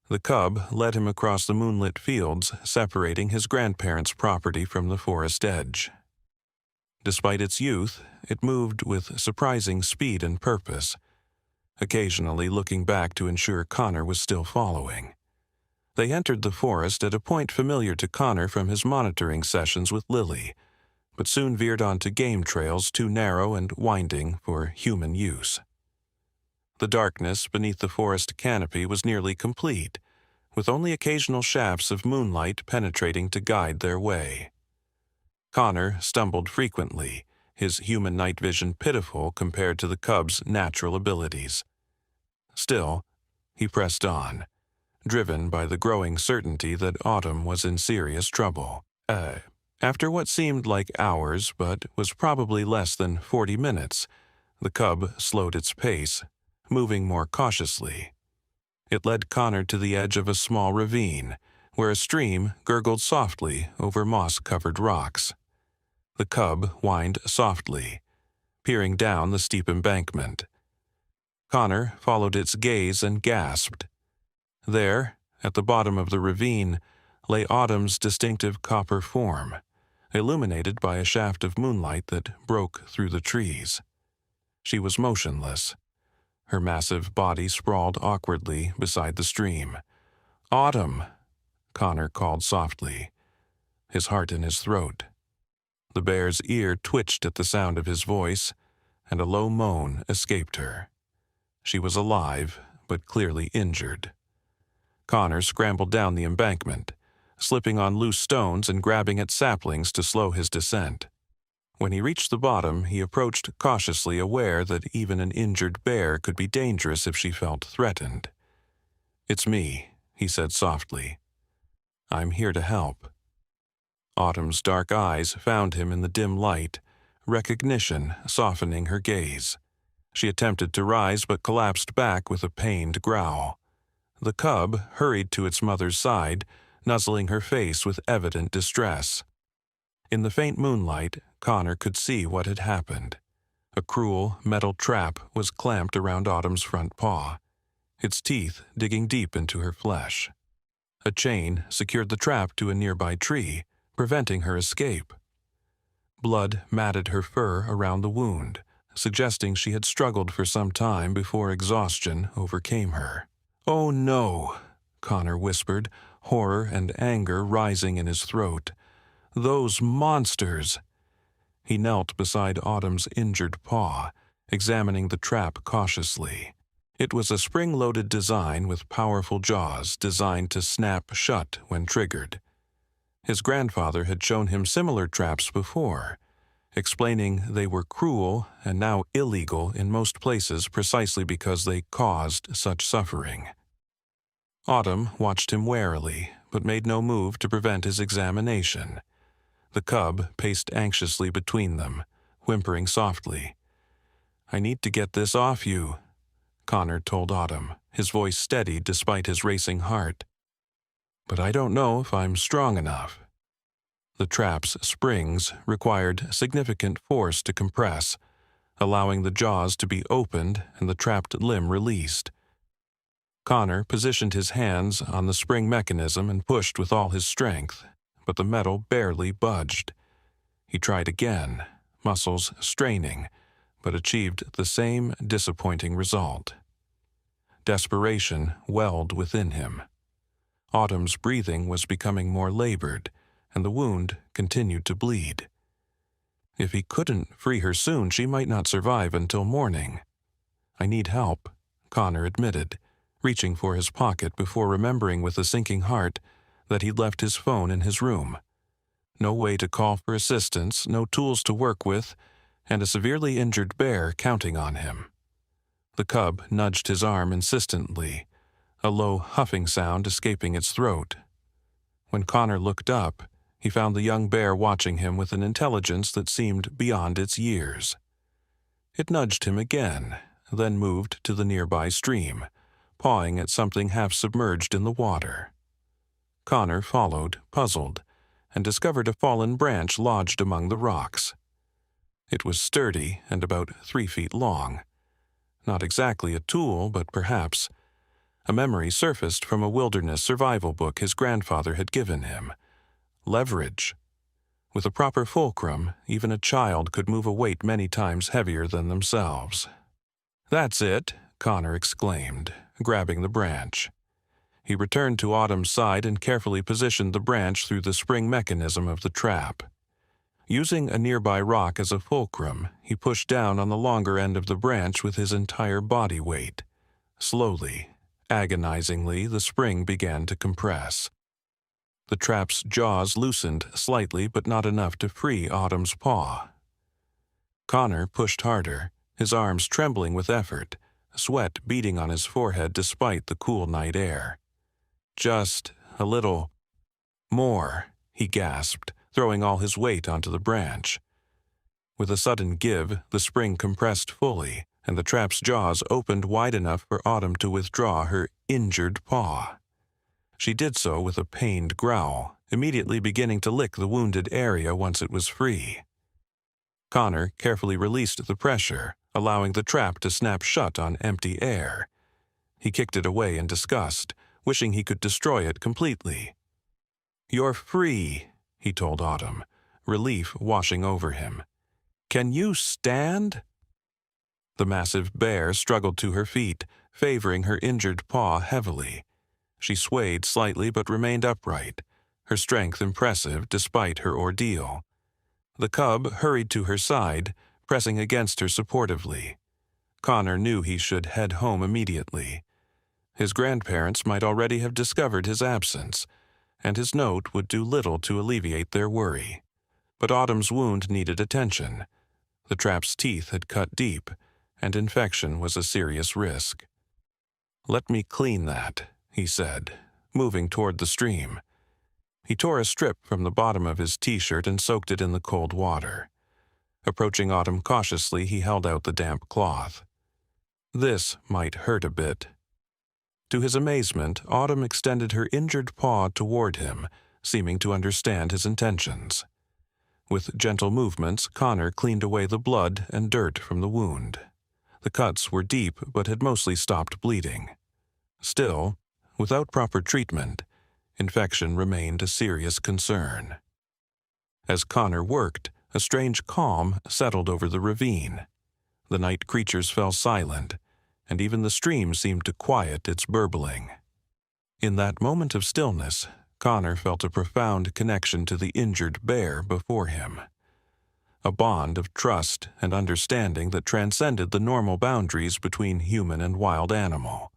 The cub led him across the moonlit fields, separating his grandparents' property from the forest edge. Despite its youth, it moved with surprising speed and purpose, occasionally looking back to ensure Connor was still following. They entered the forest at a point familiar to Connor from his monitoring sessions with Lily, but soon veered onto game trails too narrow and winding for human use. The darkness beneath the forest canopy was nearly complete, with only occasional shafts of moonlight penetrating to guide their way. Connor stumbled frequently, his human night vision pitiful compared to the cub's natural abilities. Still, he pressed on, driven by the growing certainty that Autumn was in serious trouble. After what seemed like hours but was probably less than 40 minutes, the cub slowed its pace, moving more cautiously. It led Connor to the edge of a small ravine, where a stream gurgled softly over moss-covered rocks. The cub whined softly, peering down the steep embankment. Connor followed its gaze and gasped. There, at the bottom of the ravine, lay Autumn's distinctive copper form, illuminated by a shaft of moonlight that broke through the trees. She was motionless, her massive body sprawled awkwardly beside the stream. "Autumn!" Connor called softly, his heart in his throat. The bear's ear twitched at the sound of his voice, and a low moan escaped her. She was alive, but clearly injured. Connor scrambled down the embankment, slipping on loose stones and grabbing at saplings to slow his descent. When he reached the bottom, he approached cautiously, aware that even an injured bear could be dangerous if she felt threatened. "It's me," he said softly. "I'm here to help." Autumn's dark eyes found him in the dim light, recognition softening her gaze. She attempted to rise but collapsed back with a pained growl. The cub hurried to its mother's side, nuzzling her face with evident distress. In the faint moonlight, Connor could see what had happened. A cruel metal trap was clamped around Autumn's front paw, its teeth digging deep into her flesh. A chain secured the trap to a nearby tree, preventing her escape. Blood matted her fur around the wound, suggesting she had struggled for some time before exhaustion overcame her. "Oh no," Connor whispered, horror and anger rising in his throat. "Those monsters!" He knelt beside Autumn's injured paw, examining the trap cautiously. It was a spring-loaded design with powerful jaws designed to snap shut when triggered. His grandfather had shown him similar traps before, explaining they were cruel and now illegal in most places precisely because they caused such suffering. Autumn watched him warily, but made no move to prevent his examination. The cub paced anxiously between them, whimpering softly. "I need to get this off you," Connor told Autumn, his voice steady despite his racing heart. "But I don't know if I'm strong enough." The trap's springs required significant force to compress, allowing the jaws to be opened and the trapped limb released. Connor positioned his hands on the spring mechanism and pushed with all his strength, but the metal barely budged. He tried again, muscles straining, but achieved the same disappointing result. Desperation welled within him. Autumn's breathing was becoming more labored, and the wound continued to bleed. If he couldn't free her soon, she might not survive until morning. "I need help," Connor admitted, reaching for his pocket before remembering with a sinking heart that he'd left his phone in his room. No way to call for assistance, no tools to work with, and a severely injured bear counting on him. The cub nudged his arm insistently, a low huffing sound escaping its throat. When Connor looked up, he found the young bear watching him with an intelligence that seemed beyond its years. It nudged him again, then moved to the nearby stream, pawing at something half submerged in the water. Connor followed, puzzled, and discovered a fallen branch lodged among the rocks. It was sturdy and about 3 feet long. Not exactly a tool, but perhaps. A memory surfaced from a wilderness survival book his grandfather had given him. Leverage. With a proper fulcrum, even a child could move a weight many times heavier than themselves. "That's it," Connor exclaimed, grabbing the branch. He returned to Autumn's side and carefully positioned the branch through the spring mechanism of the trap. Using a nearby rock as a fulcrum, he pushed down on the longer end of the branch with his entire body weight. Slowly, agonizingly, the spring began to compress. The trap's jaws loosened slightly, but not enough to free Autumn's paw. Connor pushed harder, his arms trembling with effort, sweat beading on his forehead despite the cool night air. "Just a little more," he gasped, throwing all his weight onto the branch. With a sudden give, the spring compressed fully, and the trap's jaws opened wide enough for Autumn to withdraw her injured paw. She did so with a pained growl, immediately beginning to lick the wounded area once it was free. Connor carefully released the pressure, allowing the trap to snap shut on empty air. He kicked it away in disgust, wishing he could destroy it completely. "You're free," he told Autumn, relief washing over him. "Can you stand?" The massive bear struggled to her feet, favoring her injured paw heavily. She swayed slightly but remained upright, her strength impressive despite her ordeal. The cub hurried to her side, pressing against her supportively. Connor knew he should head home immediately. His grandparents might already have discovered his absence, and his note would do little to alleviate their worry. But Autumn's wound needed attention. The trap's teeth had cut deep, and infection was a serious risk. "Let me clean that," he said, moving toward the stream. He tore a strip from the bottom of his t-shirt and soaked it in the cold water. Approaching Autumn cautiously, he held out the damp cloth. "This might hurt a bit." To his amazement, Autumn extended her injured paw toward him, seeming to understand his intentions. With gentle movements, Connor cleaned away the blood and dirt from the wound. The cuts were deep but had mostly stopped bleeding. Still, without proper treatment, infection remained a serious concern. As Connor worked, a strange calm settled over the ravine. The night creatures fell silent, and even the stream seemed to quiet its burbling. In that moment of stillness, Connor felt a profound connection to the injured bear before him. A bond of trust and understanding that transcended the normal boundaries between human and wild animal.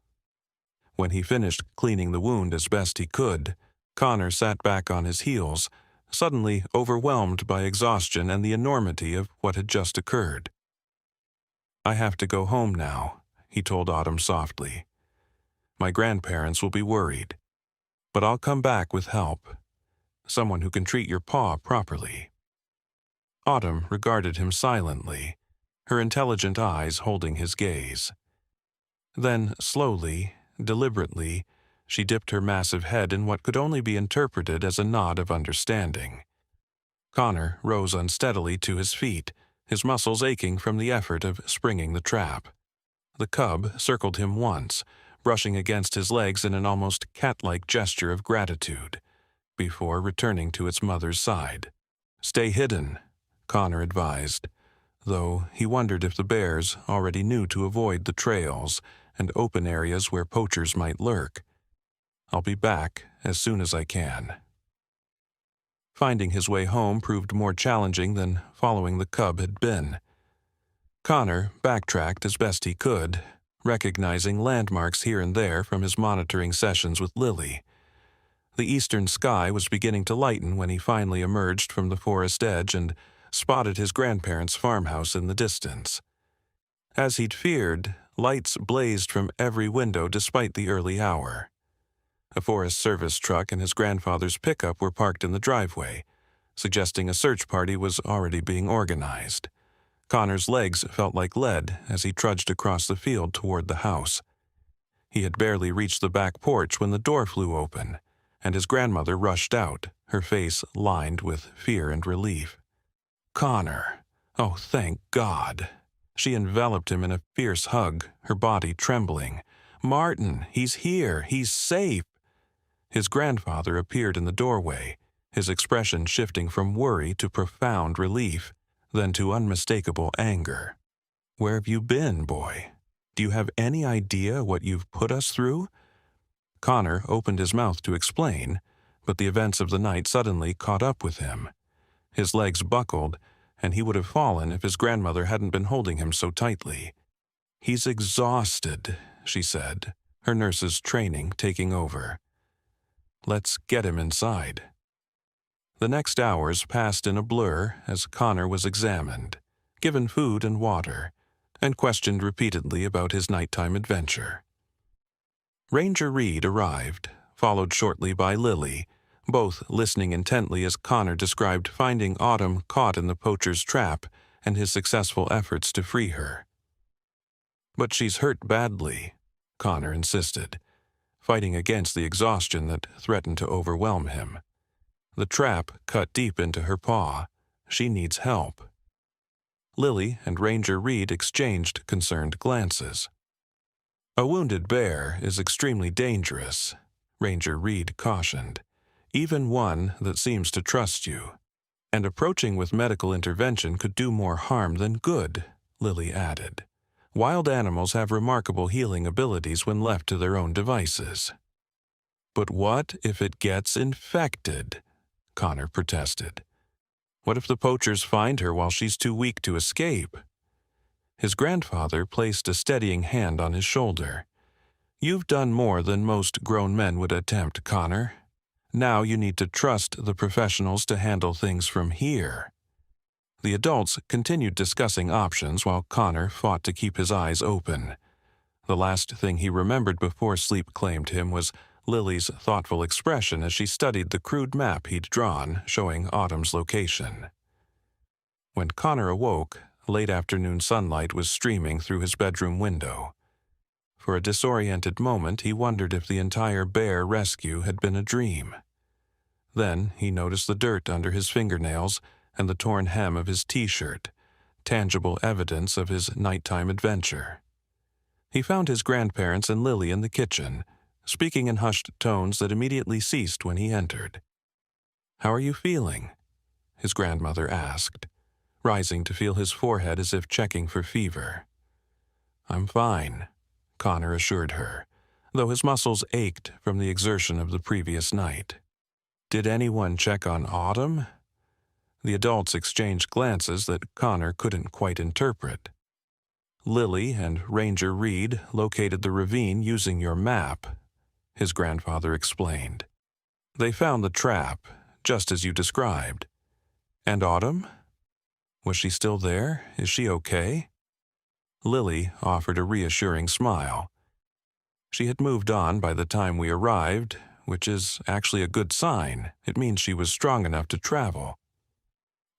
When he finished cleaning the wound as best he could, Connor sat back on his heels, suddenly overwhelmed by exhaustion and the enormity of what had just occurred. "I have to go home now," he told Autumn softly. "My grandparents will be worried. But I'll come back with help. Someone who can treat your paw properly." Autumn regarded him silently, her intelligent eyes holding his gaze. Then, slowly, deliberately, she dipped her massive head in what could only be interpreted as a nod of understanding. Connor rose unsteadily to his feet, his muscles aching from the effort of springing the trap. The cub circled him once, brushing against his legs in an almost cat-like gesture of gratitude, before returning to its mother's side. "Stay hidden," Connor advised, though he wondered if the bears already knew to avoid the trails and open areas where poachers might lurk. "I'll be back as soon as I can." Finding his way home proved more challenging than following the cub had been. Connor backtracked as best he could, recognizing landmarks here and there from his monitoring sessions with Lily. The eastern sky was beginning to lighten when he finally emerged from the forest edge and spotted his grandparents' farmhouse in the distance. As he'd feared, lights blazed from every window despite the early hour. A Forest Service truck and his grandfather's pickup were parked in the driveway, suggesting a search party was already being organized. Connor's legs felt like lead as he trudged across the field toward the house. He had barely reached the back porch when the door flew open, and his grandmother rushed out, her face lined with fear and relief. "Connor! Oh, thank God!" She enveloped him in a fierce hug, her body trembling. "Martin, he's here! He's safe!" His grandfather appeared in the doorway, his expression shifting from worry to profound relief, then to unmistakable anger. "Where have you been, boy? Do you have any idea what you've put us through?" Connor opened his mouth to explain, but the events of the night suddenly caught up with him. His legs buckled, and he would have fallen if his grandmother hadn't been holding him so tightly. "He's exhausted," she said, her nurse's training taking over. "Let's get him inside." The next hours passed in a blur as Connor was examined, given food and water, and questioned repeatedly about his nighttime adventure. Ranger Reed arrived, followed shortly by Lily, both listening intently as Connor described finding Autumn caught in the poacher's trap and his successful efforts to free her. "But she's hurt badly," Connor insisted, fighting against the exhaustion that threatened to overwhelm him. "The trap cut deep into her paw. She needs help." Lily and Ranger Reed exchanged concerned glances. "A wounded bear is extremely dangerous," Ranger Reed cautioned, "even one that seems to trust you. And approaching with medical intervention could do more harm than good," Lily added. "Wild animals have remarkable healing abilities when left to their own devices." "But what if it gets infected?" Connor protested. "What if the poachers find her while she's too weak to escape?" His grandfather placed a steadying hand on his shoulder. "You've done more than most grown men would attempt, Connor. Now you need to trust the professionals to handle things from here." The adults continued discussing options while Connor fought to keep his eyes open. The last thing he remembered before sleep claimed him was Lily's thoughtful expression as she studied the crude map he'd drawn showing Autumn's location. When Connor awoke, late afternoon sunlight was streaming through his bedroom window. For a disoriented moment, he wondered if the entire bear rescue had been a dream. Then he noticed the dirt under his fingernails and the torn hem of his t-shirt, tangible evidence of his nighttime adventure. He found his grandparents and Lily in the kitchen, speaking in hushed tones that immediately ceased when he entered. "How are you feeling?" his grandmother asked, rising to feel his forehead as if checking for fever. "I'm fine," Connor assured her, though his muscles ached from the exertion of the previous night. "Did anyone check on Autumn?" The adults exchanged glances that Connor couldn't quite interpret. "Lily and Ranger Reed located the ravine using your map," his grandfather explained. "They found the trap, just as you described." "And Autumn? Was she still there? Is she okay?" Lily offered a reassuring smile. "She had moved on by the time we arrived, which is actually a good sign. It means she was strong enough to travel."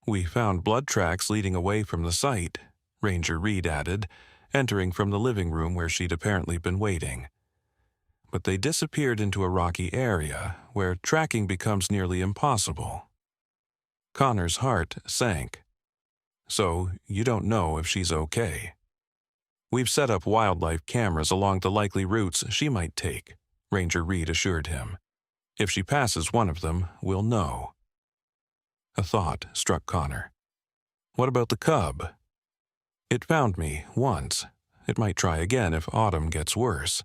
"We found blood tracks leading away from the site," Ranger Reed added, entering from the living room where she'd apparently been waiting. "But they disappeared into a rocky area where tracking becomes nearly impossible." Connor's heart sank. "So you don't know if she's okay?" "We've set up wildlife cameras along the likely routes she might take," Ranger Reed assured him. If she passes one of them, we'll know. A thought struck Connor. What about the cub? It found me once. It might try again if Autumn gets worse.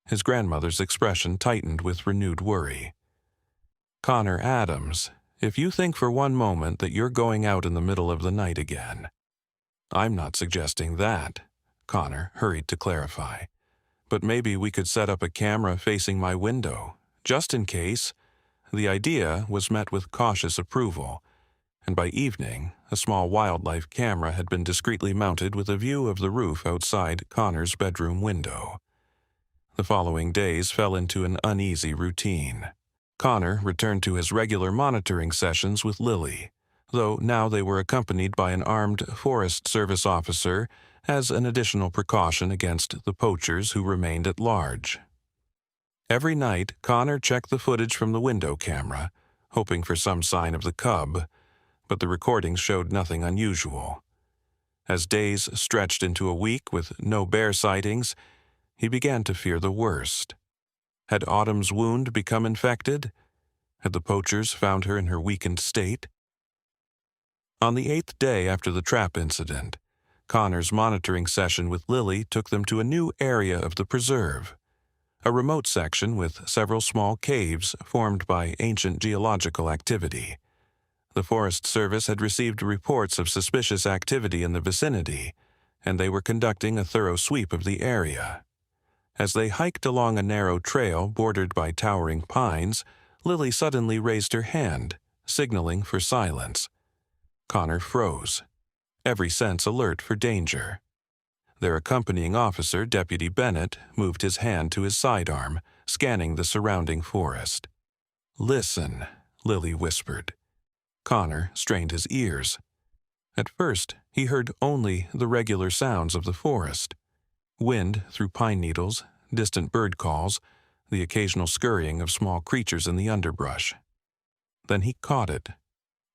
His grandmother's expression tightened with renewed worry. Connor Adams, if you think for one moment that you're going out in the middle of the night again. I'm not suggesting that, Connor hurried to clarify. But maybe we could set up a camera facing my window, just in case. The idea was met with cautious approval, and by evening, a small wildlife camera had been discreetly mounted with a view of the roof outside Connor's bedroom window. The following days fell into an uneasy routine. Connor returned to his regular monitoring sessions with Lily, though now they were accompanied by an armed Forest Service officer as an additional precaution against the poachers who remained at large. Every night, Connor checked the footage from the window camera, hoping for some sign of the cub, but the recordings showed nothing unusual. As days stretched into a week with no bear sightings, he began to fear the worst. Had Autumn's wound become infected? Had the poachers found her in her weakened state? On the 8th day after the trap incident, Connor's monitoring session with Lily took them to a new area of the preserve, a remote section with several small caves formed by ancient geological activity. The Forest Service had received reports of suspicious activity in the vicinity, and they were conducting a thorough sweep of the area. As they hiked along a narrow trail bordered by towering pines, Lily suddenly raised her hand, signaling for silence. Connor froze, every sense alert for danger. Their accompanying officer, Deputy Bennett, moved his hand to his sidearm, scanning the surrounding forest. "Listen," Lily whispered. Connor strained his ears. At first, he heard only the regular sounds of the forest. Wind through pine needles, distant bird calls, the occasional scurrying of small creatures in the underbrush. Then he caught it.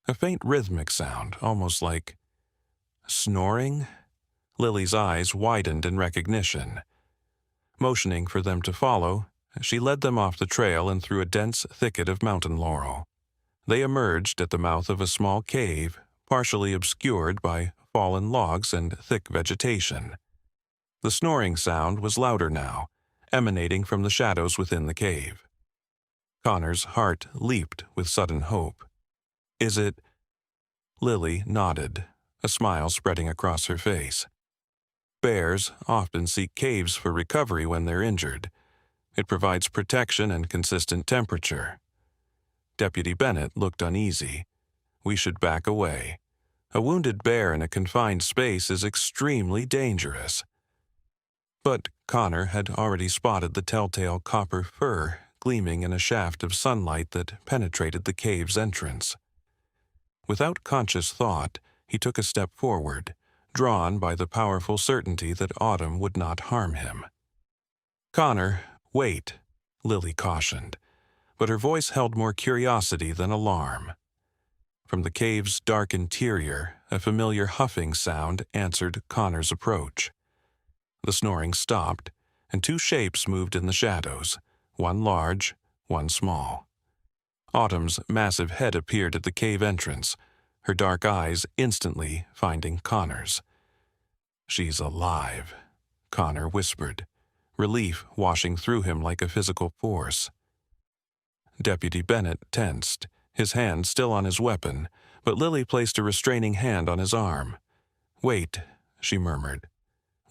A faint rhythmic sound, almost like snoring. Lily's eyes widened in recognition. Motioning for them to follow, she led them off the trail and through a dense thicket of mountain laurel. They emerged at the mouth of a small cave, partially obscured by fallen logs and thick vegetation. The snoring sound was louder now, emanating from the shadows within the cave. Connor's heart leaped with sudden hope. "Is it—" Lily nodded, a smile spreading across her face. Bears often seek caves for recovery when they're injured. It provides protection and consistent temperature. Deputy Bennett looked uneasy. "We should back away. A wounded bear in a confined space is extremely dangerous." But Connor had already spotted the telltale copper fur gleaming in a shaft of sunlight that penetrated the cave's entrance. Without conscious thought, he took a step forward, drawn by the powerful certainty that Autumn would not harm him. "Connor, wait," Lily cautioned, but her voice held more curiosity than alarm. From the cave's dark interior, a familiar huffing sound answered Connor's approach. The snoring stopped, and two shapes moved in the shadows, one large, one small. Autumn's massive head appeared at the cave entrance, her dark eyes instantly finding Connor's. "She's alive," Connor whispered, relief washing through him like a physical force. Deputy Bennett tensed, his hand still on his weapon, but Lily placed a restraining hand on his arm. "Wait," she murmured.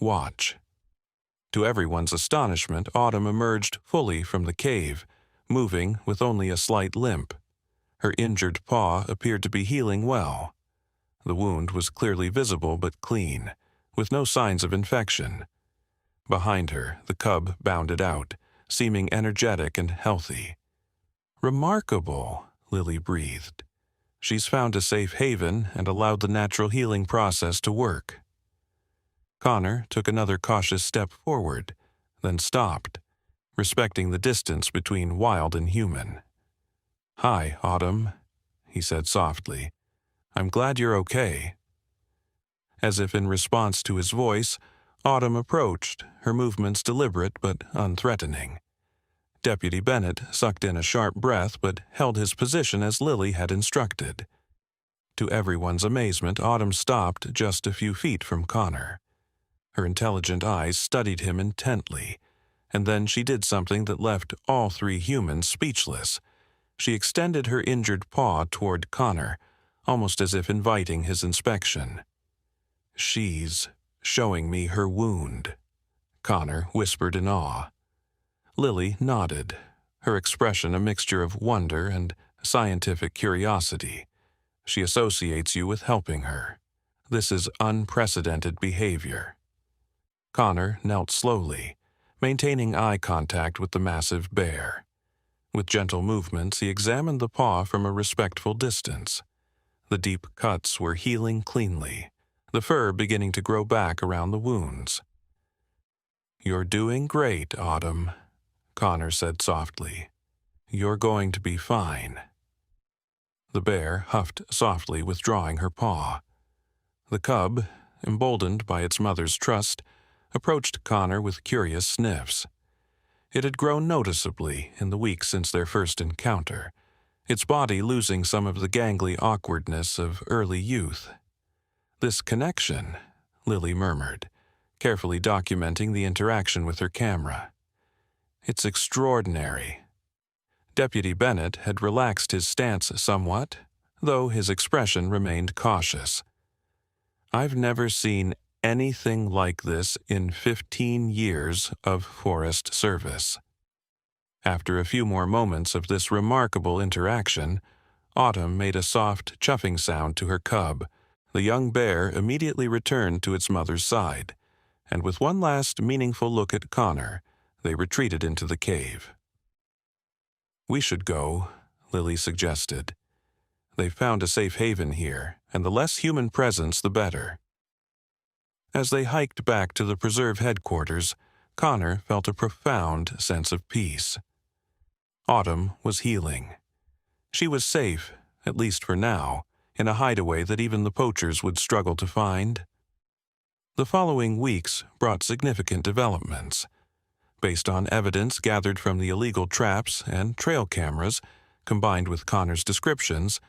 "Watch." To everyone's astonishment, Autumn emerged fully from the cave, moving with only a slight limp. Her injured paw appeared to be healing well. The wound was clearly visible but clean, with no signs of infection. Behind her, the cub bounded out, seeming energetic and healthy. "Remarkable," Lily breathed. "She's found a safe haven and allowed the natural healing process to work." Connor took another cautious step forward, then stopped, respecting the distance between wild and human. "Hi, Autumn," he said softly. "I'm glad you're okay." As if in response to his voice, Autumn approached, her movements deliberate but unthreatening. Deputy Bennett sucked in a sharp breath but held his position as Lily had instructed. To everyone's amazement, Autumn stopped just a few feet from Connor. Her intelligent eyes studied him intently, and then she did something that left all three humans speechless. She extended her injured paw toward Connor, almost as if inviting his inspection. "She's showing me her wound," Connor whispered in awe. Lily nodded, her expression a mixture of wonder and scientific curiosity. "She associates you with helping her. This is unprecedented behavior." Connor knelt slowly, maintaining eye contact with the massive bear. With gentle movements, he examined the paw from a respectful distance. The deep cuts were healing cleanly, the fur beginning to grow back around the wounds. "You're doing great, Autumn," Connor said softly. "You're going to be fine." The bear huffed softly, withdrawing her paw. The cub, emboldened by its mother's trust, approached Connor with curious sniffs. It had grown noticeably in the weeks since their first encounter, its body losing some of the gangly awkwardness of early youth. "This connection," Lily murmured, carefully documenting the interaction with her camera. "It's extraordinary." Deputy Bennett had relaxed his stance somewhat, though his expression remained cautious. "I've never seen anything like this in 15 years of forest service." After a few more moments of this remarkable interaction, Autumn made a soft, chuffing sound to her cub. The young bear immediately returned to its mother's side, and with one last meaningful look at Connor, they retreated into the cave. "We should go," Lily suggested. "They've found a safe haven here, and the less human presence the better." As they hiked back to the preserve headquarters, Connor felt a profound sense of peace. Autumn was healing. She was safe, at least for now, in a hideaway that even the poachers would struggle to find. The following weeks brought significant developments. Based on evidence gathered from the illegal traps and trail cameras, combined with Connor's descriptions,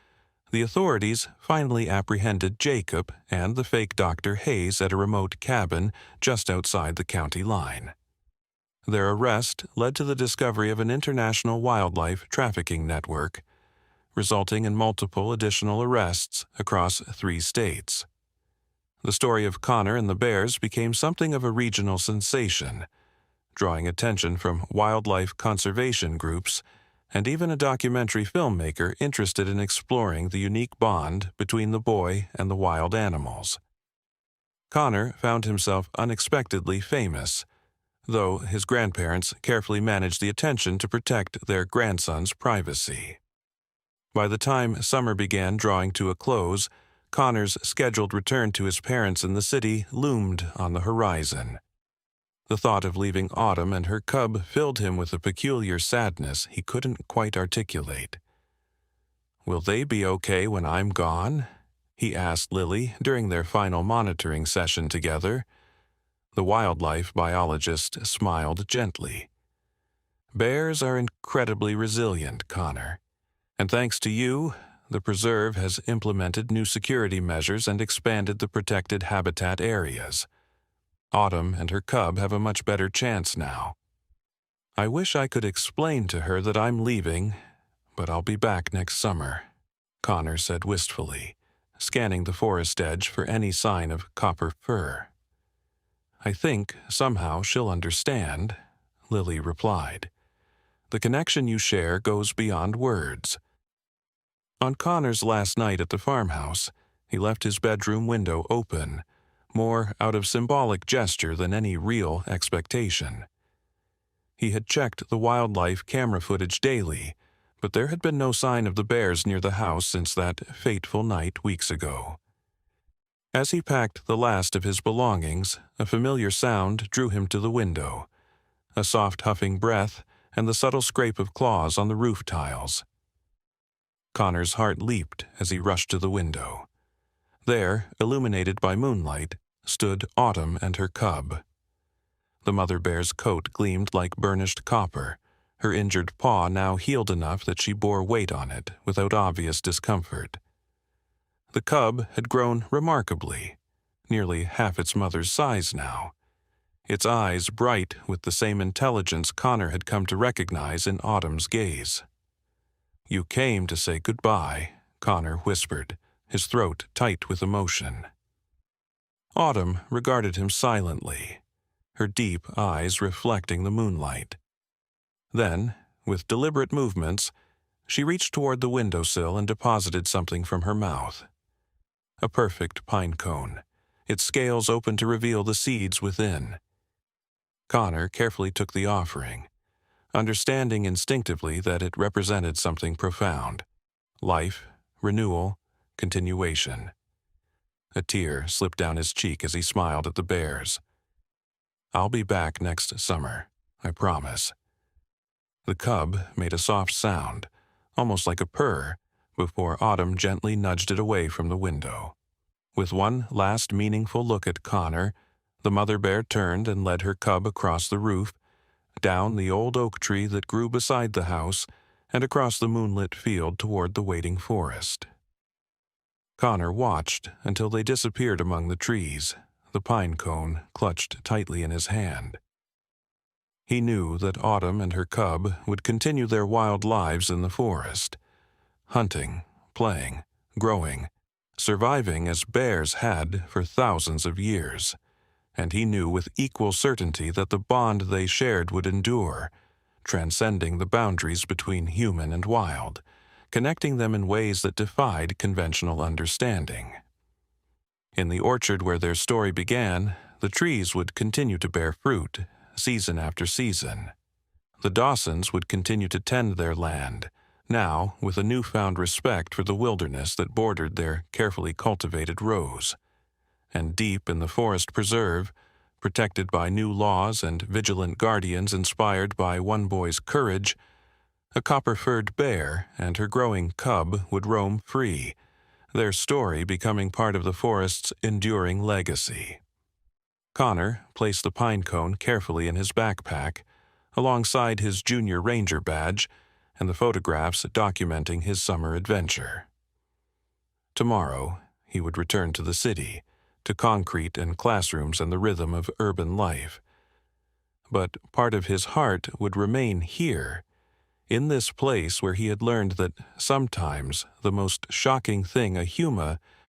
the authorities finally apprehended Jacob and the fake Dr. Hayes at a remote cabin just outside the county line. Their arrest led to the discovery of an international wildlife trafficking network, resulting in multiple additional arrests across 3 states. The story of Connor and the bears became something of a regional sensation, drawing attention from wildlife conservation groups and even a documentary filmmaker interested in exploring the unique bond between the boy and the wild animals. Connor found himself unexpectedly famous, though his grandparents carefully managed the attention to protect their grandson's privacy. By the time summer began drawing to a close, Connor's scheduled return to his parents in the city loomed on the horizon. The thought of leaving Autumn and her cub filled him with a peculiar sadness he couldn't quite articulate. "Will they be okay when I'm gone?" he asked Lily during their final monitoring session together. The wildlife biologist smiled gently. "Bears are incredibly resilient, Connor. And thanks to you, the preserve has implemented new security measures and expanded the protected habitat areas. Autumn and her cub have a much better chance now. I wish I could explain to her that I'm leaving, but I'll be back next summer," Connor said wistfully, scanning the forest edge for any sign of copper fur. "I think somehow she'll understand," Lily replied. "The connection you share goes beyond words." On Connor's last night at the farmhouse, he left his bedroom window open, more out of symbolic gesture than any real expectation. He had checked the wildlife camera footage daily, but there had been no sign of the bears near the house since that fateful night weeks ago. As he packed the last of his belongings, a familiar sound drew him to the window, a soft huffing breath and the subtle scrape of claws on the roof tiles. Connor's heart leaped as he rushed to the window. There, illuminated by moonlight, stood Autumn and her cub. The mother bear's coat gleamed like burnished copper, her injured paw now healed enough that she bore weight on it without obvious discomfort. The cub had grown remarkably, nearly half its mother's size now, its eyes bright with the same intelligence Connor had come to recognize in Autumn's gaze. "You came to say goodbye," Connor whispered, his throat tight with emotion. Autumn regarded him silently, her deep eyes reflecting the moonlight. Then, with deliberate movements, she reached toward the windowsill and deposited something from her mouth. A perfect pine cone, its scales open to reveal the seeds within. Connor carefully took the offering, understanding instinctively that it represented something profound: life, renewal, continuation. A tear slipped down his cheek as he smiled at the bears. "I'll be back next summer, I promise." The cub made a soft sound, almost like a purr, before Autumn gently nudged it away from the window. With one last meaningful look at Connor, the mother bear turned and led her cub across the roof, down the old oak tree that grew beside the house, and across the moonlit field toward the waiting forest. Connor watched until they disappeared among the trees, the pine cone clutched tightly in his hand. He knew that Autumn and her cub would continue their wild lives in the forest, hunting, playing, growing, surviving as bears had for thousands of years, and he knew with equal certainty that the bond they shared would endure, transcending the boundaries between human and wild, connecting them in ways that defied conventional understanding. In the orchard where their story began, the trees would continue to bear fruit, season after season. The Dawsons would continue to tend their land, now with a newfound respect for the wilderness that bordered their carefully cultivated rows. And deep in the forest preserve, protected by new laws and vigilant guardians inspired by one boy's courage, a copper-furred bear and her growing cub would roam free, their story becoming part of the forest's enduring legacy. Connor placed the pine cone carefully in his backpack, alongside his junior ranger badge and the photographs documenting his summer adventure. Tomorrow, he would return to the city, to concrete and classrooms and the rhythm of urban life. But part of his heart would remain here, in this place where he had learned that sometimes the most shocking thing a Huma